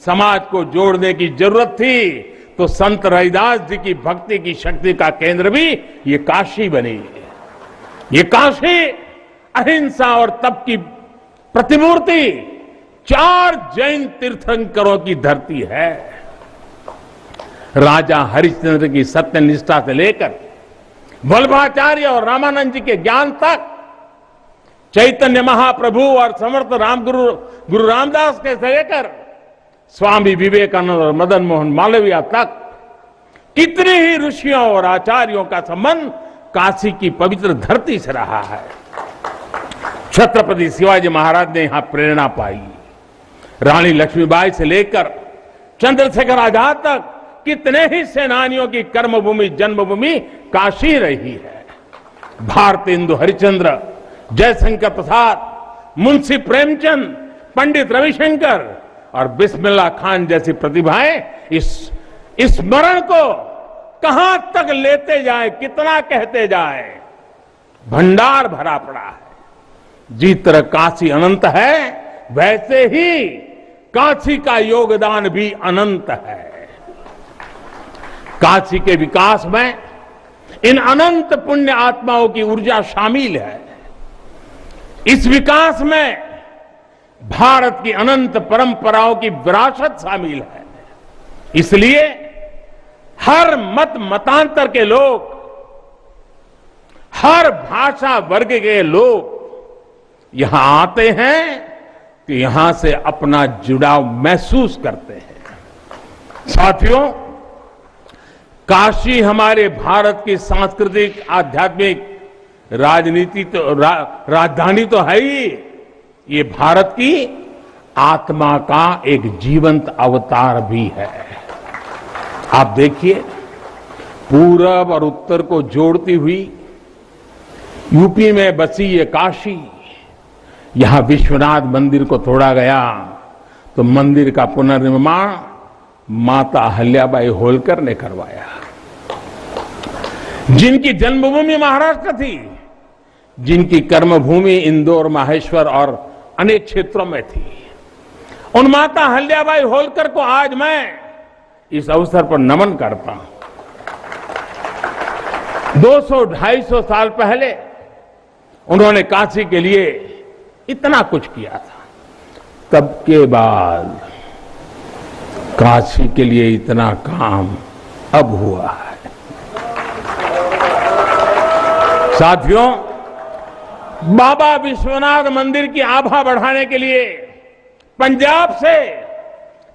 समाज को जोड़ने की जरूरत थी तो संत रविदास जी की भक्ति की शक्ति का केंद्र भी ये काशी बनी। ये काशी अहिंसा और तप की प्रतिमूर्ति 4 जैन तीर्थंकरों की धरती है। राजा हरिश्चंद्र की सत्यनिष्ठा से लेकर वल्लभाचार्य और रामानंद जी के ज्ञान तक, चैतन्य महाप्रभु और समर्थ गुरु रामदास के से लेकर स्वामी विवेकानंद और मदन मोहन मालवीय तक कितने ही ऋषियों और आचार्यों का संबंध काशी की पवित्र धरती से रहा है। छत्रपति शिवाजी महाराज ने यहां प्रेरणा पाई। रानी लक्ष्मीबाई से लेकर चंद्रशेखर आजाद तक कितने ही सेनानियों की कर्मभूमि जन्मभूमि काशी रही है। भारतेंदु हरिश्चंद्र, जयशंकर प्रसाद, मुंशी प्रेमचंद, पंडित रविशंकर और बिस्मिल्लाह खान जैसी प्रतिभाएं इस स्मरण को कहां तक लेते जाए, कितना कहते जाए, भंडार भरा पड़ा है। जिस तरह काशी अनंत है वैसे ही काशी का योगदान भी अनंत है। काशी के विकास में इन अनंत पुण्य आत्माओं की ऊर्जा शामिल है। इस विकास में भारत की अनंत परंपराओं की विरासत शामिल है। इसलिए हर मत मतांतर के लोग, हर भाषा वर्ग के लोग यहां आते हैं कि यहां से अपना जुड़ाव महसूस करते हैं। साथियों, काशी हमारे भारत की सांस्कृतिक, आध्यात्मिक, राजनीति तो राजधानी तो है ही, ये भारत की आत्मा का एक जीवंत अवतार भी है। आप देखिए, पूरब और उत्तर को जोड़ती हुई यूपी में बसी ये काशी, यहां विश्वनाथ मंदिर को तोड़ा गया तो मंदिर का पुनर्निर्माण माता अहल्याबाई होलकर ने करवाया। जिनकी जन्मभूमि महाराष्ट्र थी, जिनकी कर्मभूमि इंदौर, माहेश्वर और अनेक क्षेत्रों में थी, उन माता अहल्याबाई होलकर को आज मैं इस अवसर पर नमन करता हूं। 200-250 साल पहले उन्होंने काशी के लिए इतना कुछ किया था, तब के बाद काशी के लिए इतना काम अब हुआ है। साथियों, बाबा विश्वनाथ मंदिर की आभा बढ़ाने के लिए पंजाब से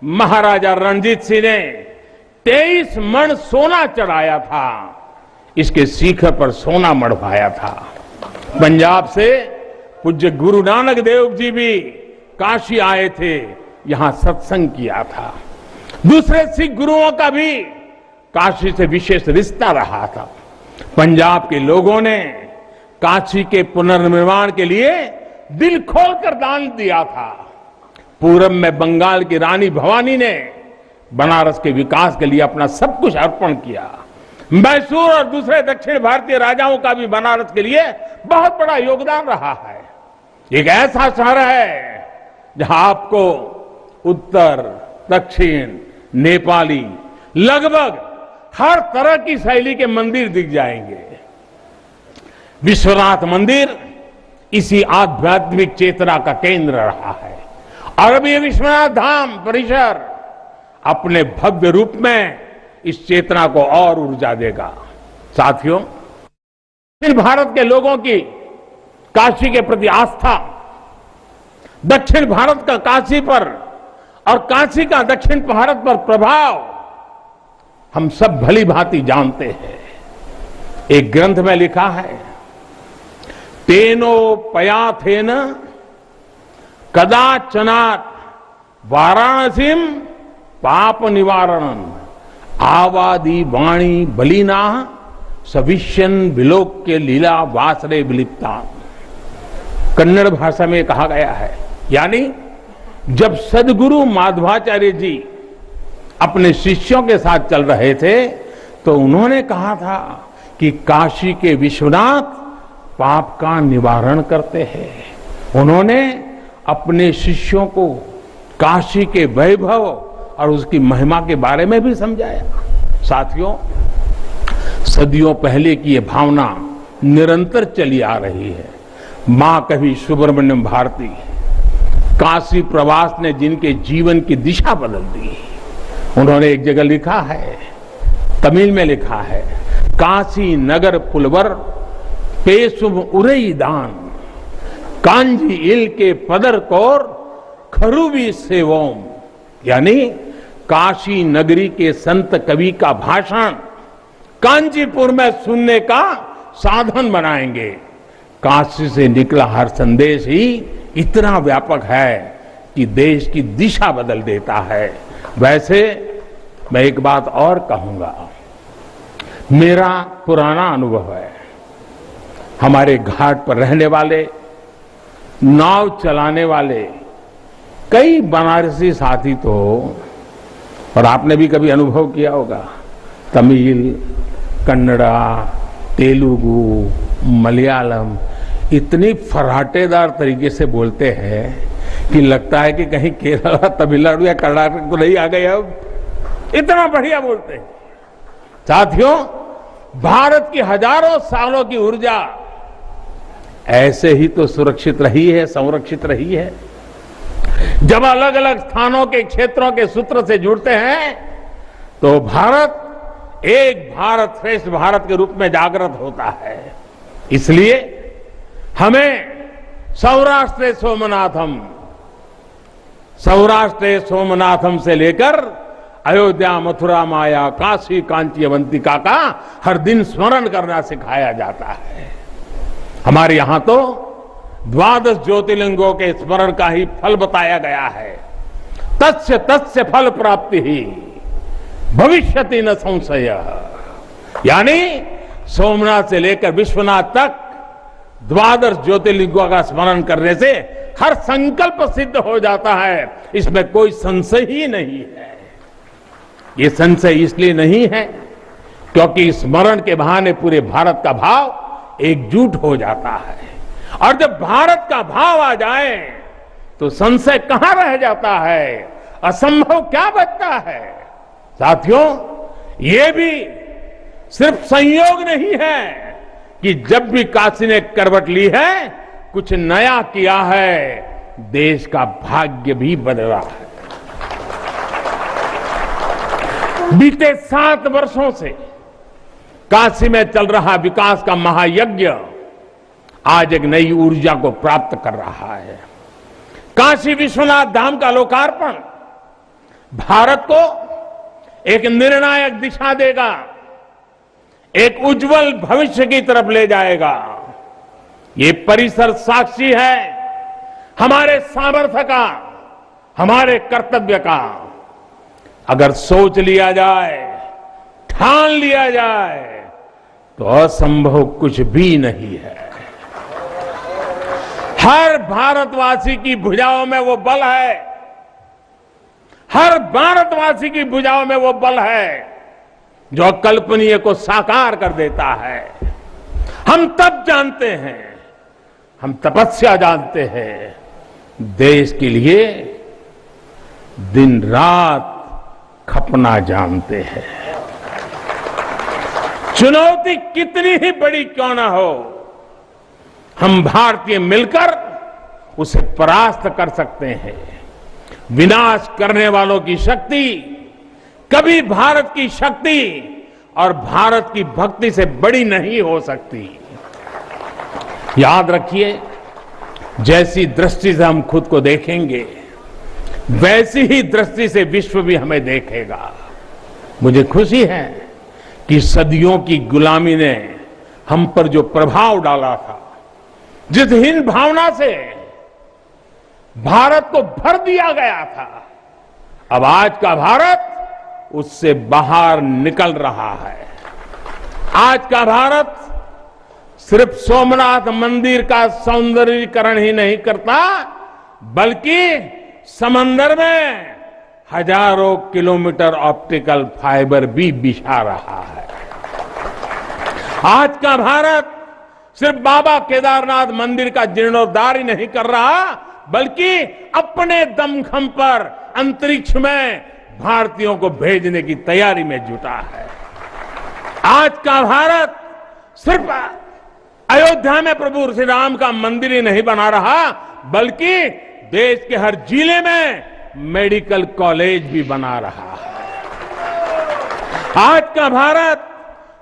महाराजा रणजीत सिंह ने 23 मण सोना चढ़ाया था, इसके शिखर पर सोना मढ़वाया था। पंजाब से पूज्य गुरु नानक देव जी भी काशी आए थे, यहां सत्संग किया था। दूसरे सिख गुरुओं का भी काशी से विशेष रिश्ता रहा था। पंजाब के लोगों ने काशी के पुनर्निर्माण के लिए दिल खोलकर दान दिया था। पूरब में बंगाल की रानी भवानी ने बनारस के विकास के लिए अपना सब कुछ अर्पण किया। मैसूर और दूसरे दक्षिण भारतीय राजाओं का भी बनारस के लिए बहुत बड़ा योगदान रहा है। एक ऐसा शहर है जहां आपको उत्तर, दक्षिण, नेपाली, लगभग हर तरह की शैली के मंदिर दिख जाएंगे। विश्वनाथ मंदिर इसी आध्यात्मिक चेतना का केंद्र रहा है और अब ये विश्वनाथ धाम परिसर अपने भव्य रूप में इस चेतना को और ऊर्जा देगा। साथियों, दक्षिण भारत के लोगों की काशी के प्रति आस्था, दक्षिण भारत का काशी पर और काशी का दक्षिण भारत पर प्रभाव हम सब भली भांति जानते हैं। एक ग्रंथ में लिखा है, तेनो पयाथेन कदाचनात् वाराणसीम पाप निवारणं आवादी वाणी बलिना सविष्यन विलोक्य लीला वासरे विलिप्ता। कन्नड़ भाषा में कहा गया है, यानी जब सदगुरु माधवाचार्य जी अपने शिष्यों के साथ चल रहे थे तो उन्होंने कहा था कि काशी के विश्वनाथ पाप का निवारण करते हैं। उन्होंने अपने शिष्यों को काशी के वैभव और उसकी महिमा के बारे में भी समझाया। साथियों, सदियों पहले की ये भावना निरंतर चली आ रही है। मां कवि सुब्रमण्यम भारती काशी प्रवास ने जिनके जीवन की दिशा बदल दी, उन्होंने एक जगह लिखा है, तमिल में लिखा है, काशी नगर पुलवर पेशुम उरई दान कांजी इल के पदर कोर खरूबी सेवोम। यानी काशी नगरी के संत कवि का भाषण कांचीपुर में सुनने का साधन बनाएंगे। काशी से निकला हर संदेश ही इतना व्यापक है कि देश की दिशा बदल देता है। वैसे मैं एक बात और कहूंगा, मेरा पुराना अनुभव है, हमारे घाट पर रहने वाले, नाव चलाने वाले कई बनारसी साथी तो, और आपने भी कभी अनुभव किया होगा, तमिल, कन्नड़ा, तेलुगु, मलयालम इतनी फर्राटेदार तरीके से बोलते हैं कि लगता है कि कहीं केरला, तमिलनाडु या कर्नाटक तो नहीं आ गए। अब इतना बढ़िया बोलते हैं। साथियों, भारत की हजारों सालों की ऊर्जा ऐसे ही तो सुरक्षित रही है, संरक्षित रही है। जब अलग अलग स्थानों के क्षेत्रों के सूत्र से जुड़ते हैं तो भारत एक भारत श्रेष्ठ भारत के रूप में जागृत होता है। इसलिए हमें सौराष्ट्र सोमनाथम से लेकर अयोध्या, मथुरा, माया, काशी, कांची, अवंतिका का हर दिन स्मरण करना सिखाया जाता है। हमारे यहां तो 12 ज्योतिर्लिंगों के स्मरण का ही फल बताया गया है। तस्य तस्य फल प्राप्ति ही भविष्यति न संशय। यानी सोमनाथ से लेकर विश्वनाथ तक 12 ज्योतिर्लिंगों का स्मरण करने से हर संकल्प सिद्ध हो जाता है, इसमें कोई संशय ही नहीं है। ये संशय इसलिए नहीं है क्योंकि स्मरण के बहाने पूरे भारत का भाव एकजुट हो जाता है, और जब भारत का भाव आ जाए तो संशय कहां रह जाता है, असंभव क्या बचता है। साथियों, ये भी सिर्फ संयोग नहीं है कि जब भी काशी ने करवट ली है कुछ नया किया है, देश का भाग्य भी बदला है। बीते 7 वर्षों से काशी में चल रहा विकास का महायज्ञ आज एक नई ऊर्जा को प्राप्त कर रहा है। काशी विश्वनाथ धाम का लोकार्पण भारत को एक निर्णायक दिशा देगा, एक उज्जवल भविष्य की तरफ ले जाएगा। ये परिसर साक्षी है हमारे सामर्थ्य का, हमारे कर्तव्य का। अगर सोच लिया जाए, ठान लिया जाए, तो असंभव कुछ भी नहीं है। हर भारतवासी की भुजाओं में वो बल है, हर भारतवासी की भुजाओं में वो बल है जो अकल्पनीय को साकार कर देता है। हम तप जानते हैं, हम तपस्या जानते हैं, देश के लिए दिन रात खपना जानते हैं। चुनौती कितनी ही बड़ी क्यों ना हो, हम भारतीय मिलकर उसे परास्त कर सकते हैं। विनाश करने वालों की शक्ति कभी भारत की शक्ति और भारत की भक्ति से बड़ी नहीं हो सकती। याद रखिए, जैसी दृष्टि से हम खुद को देखेंगे, वैसी ही दृष्टि से विश्व भी हमें देखेगा। मुझे खुशी है कि सदियों की गुलामी ने हम पर जो प्रभाव डाला था, जिस हीन भावना से भारत को भर दिया गया था, अब आज का भारत उससे बाहर निकल रहा है। आज का भारत सिर्फ सोमनाथ मंदिर का सौंदर्यीकरण ही नहीं करता, बल्कि समंदर में हजारों किलोमीटर ऑप्टिकल फाइबर भी बिछा रहा है। आज का भारत सिर्फ बाबा केदारनाथ मंदिर का जीर्णोद्धार ही नहीं कर रहा, बल्कि अपने दमखम पर अंतरिक्ष में भारतीयों को भेजने की तैयारी में जुटा है। आज का भारत सिर्फ अयोध्या में प्रभु श्री राम का मंदिर ही नहीं बना रहा, बल्कि देश के हर जिले में मेडिकल कॉलेज भी बना रहा है। आज का भारत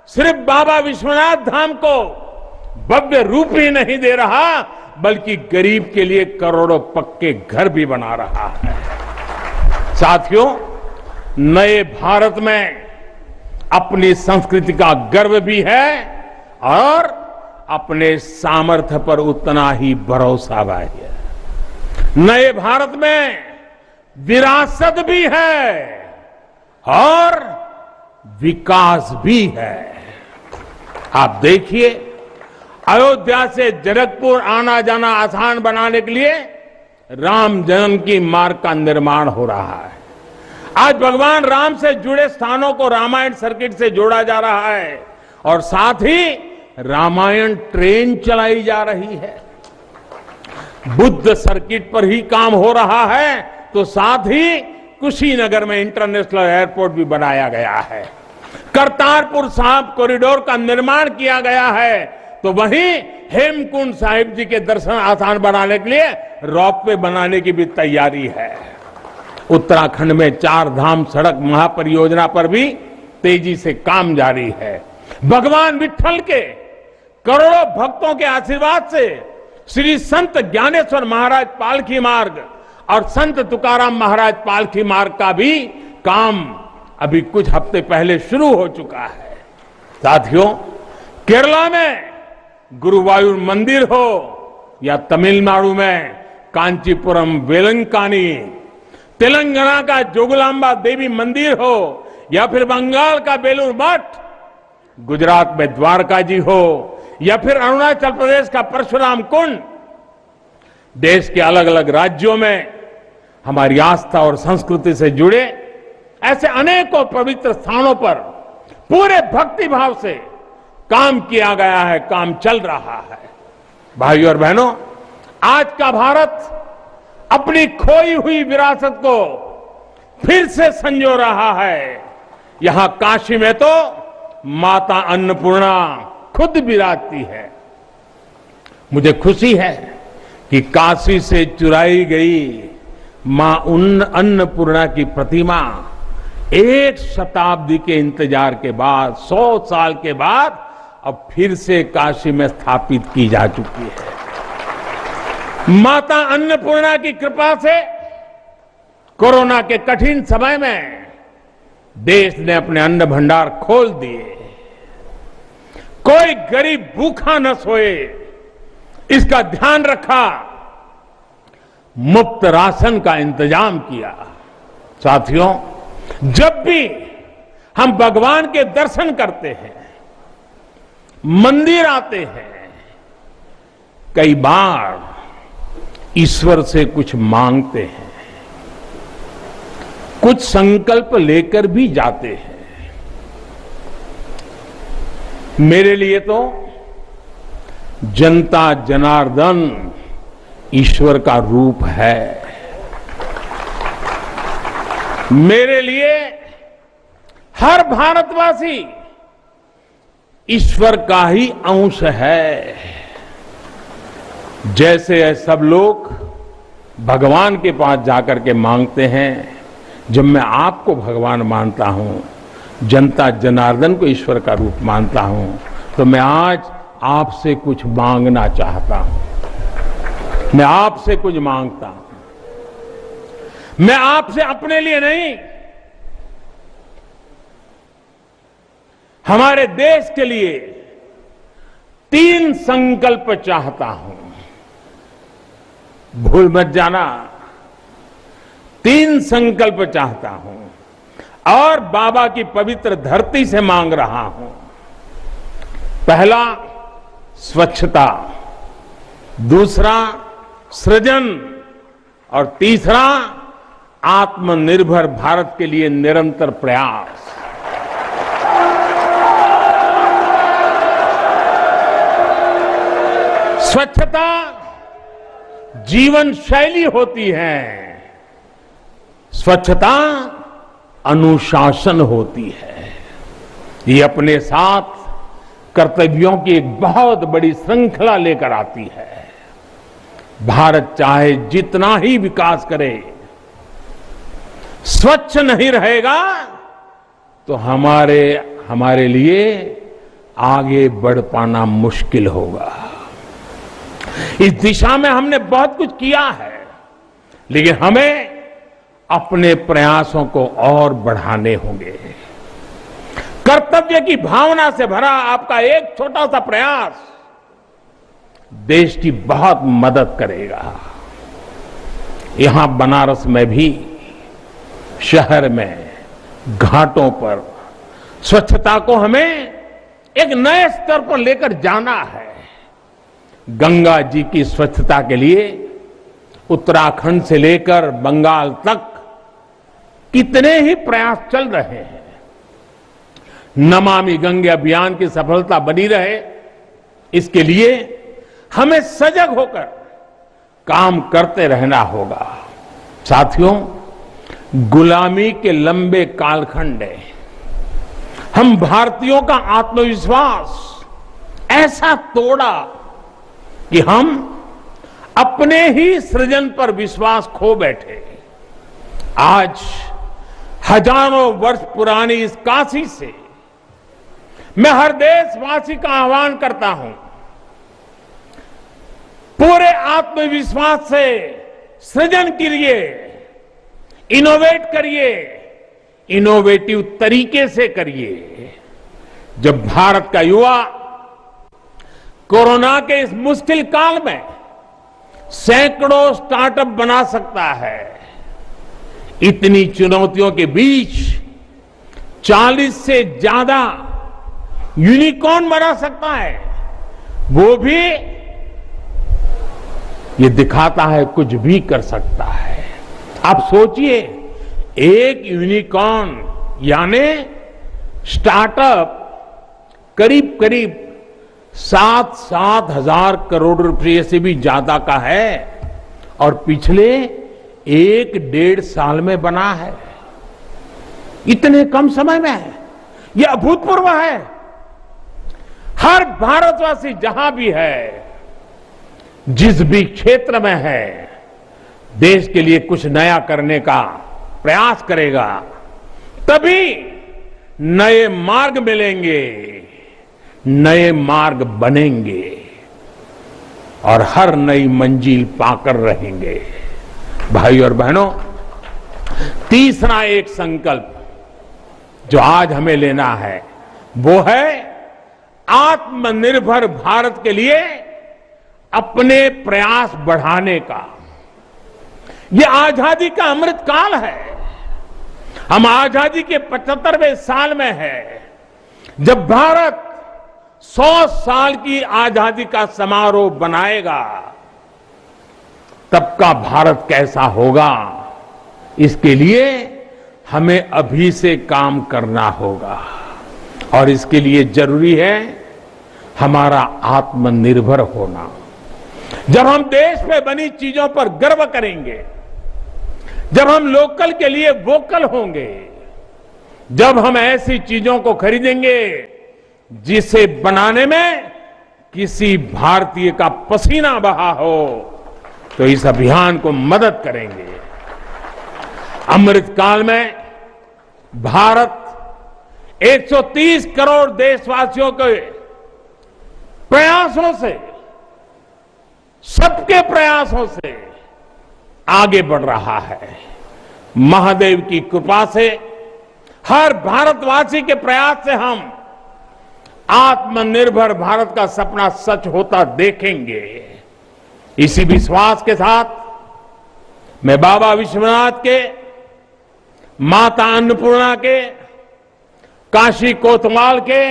सिर्फ बाबा विश्वनाथ धाम को भव्य रूप ही नहीं दे रहा, बल्कि गरीब के लिए करोड़ों पक्के घर भी बना रहा है। साथियों, नए भारत में अपनी संस्कृति का गर्व भी है और अपने सामर्थ्य पर उतना ही भरोसा भी है। नए भारत में विरासत भी है और विकास भी है। आप देखिए, अयोध्या से जनकपुर आना जाना आसान बनाने के लिए राम जन्म की मार्ग का निर्माण हो रहा है। आज भगवान राम से जुड़े स्थानों को रामायण सर्किट से जोड़ा जा रहा है और साथ ही रामायण ट्रेन चलाई जा रही है। बुद्ध सर्किट पर ही काम हो रहा है, तो साथ ही कुशीनगर में इंटरनेशनल एयरपोर्ट भी बनाया गया है। करतारपुर साहिब कॉरिडोर का निर्माण किया गया है, तो वहीं हेमकुंड साहिब जी के दर्शन आसान बनाने के लिए रोपवे बनाने की भी तैयारी है। उत्तराखंड में 4 धाम सड़क महापरियोजना पर भी तेजी से काम जारी है। भगवान विट्ठल के करोड़ों भक्तों के आशीर्वाद से श्री संत ज्ञानेश्वर महाराज पालकी मार्ग और संत तुकाराम महाराज पालकी मार्ग का भी काम अभी कुछ हफ्ते पहले शुरू हो चुका है। साथियों, केरला में गुरुवायूर मंदिर हो या तमिलनाडु में कांचीपुरम वेलंकानी, तेलंगाना का जोगलांबा देवी मंदिर हो या फिर बंगाल का बेलूर मठ, गुजरात में द्वारका जी हो या फिर अरुणाचल प्रदेश का परशुराम कुंड, देश के अलग अलग राज्यों में हमारी आस्था और संस्कृति से जुड़े ऐसे अनेकों पवित्र स्थानों पर पूरे भक्ति भाव से काम किया गया है, काम चल रहा है। भाइयों और बहनों, आज का भारत अपनी खोई हुई विरासत को फिर से संजो रहा है। यहां काशी में तो माता अन्नपूर्णा खुद विराजती है। मुझे खुशी है कि काशी से चुराई गई मां अन्नपूर्णा की प्रतिमा 1 शताब्दी के इंतजार के बाद 100 साल के बाद अब फिर से काशी में स्थापित की जा चुकी है। माता अन्नपूर्णा की कृपा से कोरोना के कठिन समय में देश ने अपने अन्न भंडार खोल दिए। कोई गरीब भूखा न सोए, इसका ध्यान रखा। मुफ्त राशन का इंतजाम किया। साथियों, जब भी हम भगवान के दर्शन करते हैं, मंदिर आते हैं, कई बार ईश्वर से कुछ मांगते हैं, कुछ संकल्प लेकर भी जाते हैं। मेरे लिए तो जनता जनार्दन ईश्वर का रूप है। मेरे लिए हर भारतवासी ईश्वर का ही अंश है। जैसे सब लोग भगवान के पास जाकर के मांगते हैं, जब मैं आपको भगवान मानता हूं, जनता जनार्दन को ईश्वर का रूप मानता हूं, तो मैं आज आपसे कुछ मांगना चाहता हूं। मैं आपसे कुछ मांगता हूं। मैं आपसे अपने लिए नहीं, हमारे देश के लिए 3 संकल्प चाहता हूं। भूल मत जाना, 3 संकल्प चाहता हूं और बाबा की पवित्र धरती से मांग रहा हूं। पहला, स्वच्छता। दूसरा, सृजन। और तीसरा, आत्मनिर्भर भारत के लिए निरंतर प्रयास। स्वच्छता जीवन शैली होती है, स्वच्छता अनुशासन होती है। ये अपने साथ कर्तव्यों की एक बहुत बड़ी श्रृंखला लेकर आती है। भारत चाहे जितना ही विकास करे, स्वच्छ नहीं रहेगा तो हमारे लिए आगे बढ़ पाना मुश्किल होगा। इस दिशा में हमने बहुत कुछ किया है, लेकिन हमें अपने प्रयासों को और बढ़ाने होंगे। कर्तव्य की भावना से भरा आपका एक छोटा सा प्रयास देश की बहुत मदद करेगा। यहां बनारस में भी, शहर में, घाटों पर स्वच्छता को हमें एक नए स्तर पर लेकर जाना है। गंगा जी की स्वच्छता के लिए उत्तराखंड से लेकर बंगाल तक कितने ही प्रयास चल रहे हैं। नमामि गंगे अभियान की सफलता बनी रहे, इसके लिए हमें सजग होकर काम करते रहना होगा। साथियों, गुलामी के लंबे कालखंड है, हम भारतीयों का आत्मविश्वास ऐसा तोड़ा कि हम अपने ही सृजन पर विश्वास खो बैठे। आज हजारों वर्ष पुरानी इस काशी से मैं हर देशवासी का आह्वान करता हूं, पूरे आत्मविश्वास से सृजन करिए, इनोवेट करिए, इनोवेटिव तरीके से करिए। जब भारत का युवा कोरोना के इस मुश्किल काल में सैकड़ों स्टार्टअप बना सकता है, इतनी चुनौतियों के बीच 40 से ज्यादा यूनिकॉर्न बना सकता है, वो भी ये दिखाता है कुछ भी कर सकता है। आप सोचिए, एक यूनिकॉर्न यानी स्टार्टअप करीब करीब 7 हजार करोड़ रुपए से भी ज्यादा का है और पिछले 1-1.5 साल में बना है। इतने कम समय में है, यह अभूतपूर्व है। हर भारतवासी जहां भी है, जिस भी क्षेत्र में है देश के लिए कुछ नया करने का प्रयास करेगा, तभी नए मार्ग मिलेंगे, नए मार्ग बनेंगे और हर नई मंजिल पाकर रहेंगे। भाई और बहनों, तीसरा एक संकल्प जो आज हमें लेना है वो है आत्मनिर्भर भारत के लिए अपने प्रयास बढ़ाने का। ये आजादी का अमृत काल है। हम आजादी के 75वें साल में हैं। जब भारत 100 साल की आजादी का समारोह बनाएगा, तब का भारत कैसा होगा, इसके लिए हमें अभी से काम करना होगा। और इसके लिए जरूरी है हमारा आत्मनिर्भर होना। जब हम देश में बनी चीजों पर गर्व करेंगे, जब हम लोकल के लिए वोकल होंगे, जब हम ऐसी चीजों को खरीदेंगे जिसे बनाने में किसी भारतीय का पसीना बहा हो, तो इस अभियान को मदद करेंगे। अमृत काल में भारत 130 करोड़ देशवासियों के प्रयासों से, सबके प्रयासों से आगे बढ़ रहा है। महादेव की कृपा से, हर भारतवासी के प्रयास से हम आत्मनिर्भर भारत का सपना सच होता देखेंगे। इसी विश्वास के साथ मैं बाबा विश्वनाथ के, माता अन्नपूर्णा के, काशी कोतवाल के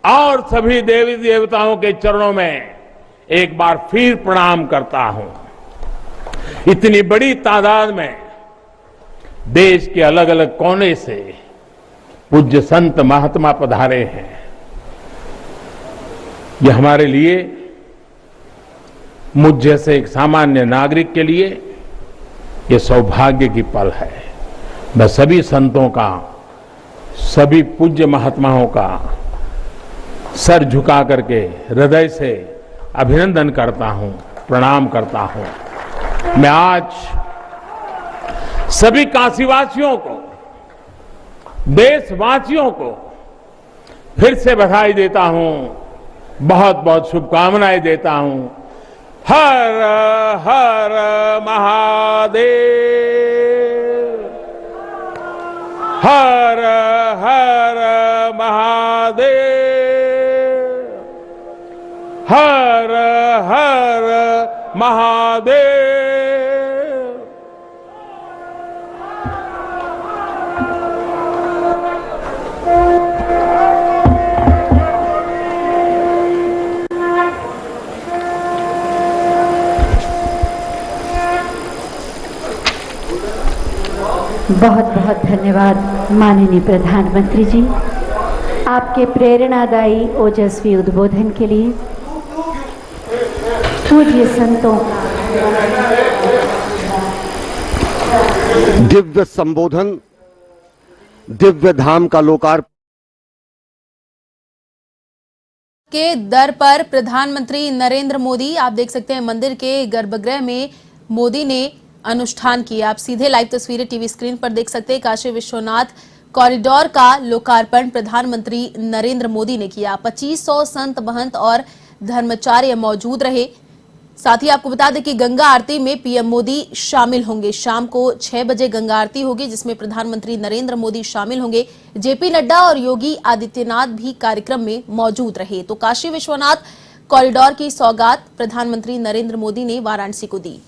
और सभी देवी देवताओं के चरणों में एक बार फिर प्रणाम करता हूं। इतनी बड़ी तादाद में देश के अलग अलग कोने से पूज्य संत महात्मा पधारे हैं। यह हमारे लिए, मुझ जैसे एक सामान्य नागरिक के लिए यह सौभाग्य की पल है। मैं सभी संतों का, सभी पूज्य महात्माओं का सर झुका करके हृदय से अभिनंदन करता हूं, प्रणाम करता हूं। मैं आज सभी काशीवासियों को, देशवासियों को फिर से बधाई देता हूं, बहुत बहुत शुभकामनाएं देता हूं। हर हर महादेव, हर हर महादेव, हर हर महादेव। बहुत बहुत धन्यवाद माननीय प्रधानमंत्री जी, आपके प्रेरणादायी ओजस्वी उद्बोधन के लिए। पूज्य संतों, दिव्य संबोधन, दिव्य धाम का लोकार्पण के दर पर प्रधानमंत्री नरेंद्र मोदी, आप देख सकते हैं मंदिर के गर्भगृह में मोदी ने अनुष्ठान किया। आप सीधे लाइव तस्वीरें टीवी स्क्रीन पर देख सकते हैं। काशी विश्वनाथ कॉरिडोर का लोकार्पण प्रधानमंत्री नरेंद्र मोदी ने किया। 2500 संत, महंत और धर्माचार्य मौजूद रहे। साथ ही आपको बता दें कि गंगा आरती में पीएम मोदी शामिल होंगे। शाम को 6 बजे गंगा आरती होगी, जिसमें प्रधानमंत्री नरेंद्र मोदी शामिल होंगे। जेपी नड्डा और योगी आदित्यनाथ भी कार्यक्रम में मौजूद रहे। तो काशी विश्वनाथ कॉरिडोर की सौगात प्रधानमंत्री नरेंद्र मोदी ने वाराणसी को दी।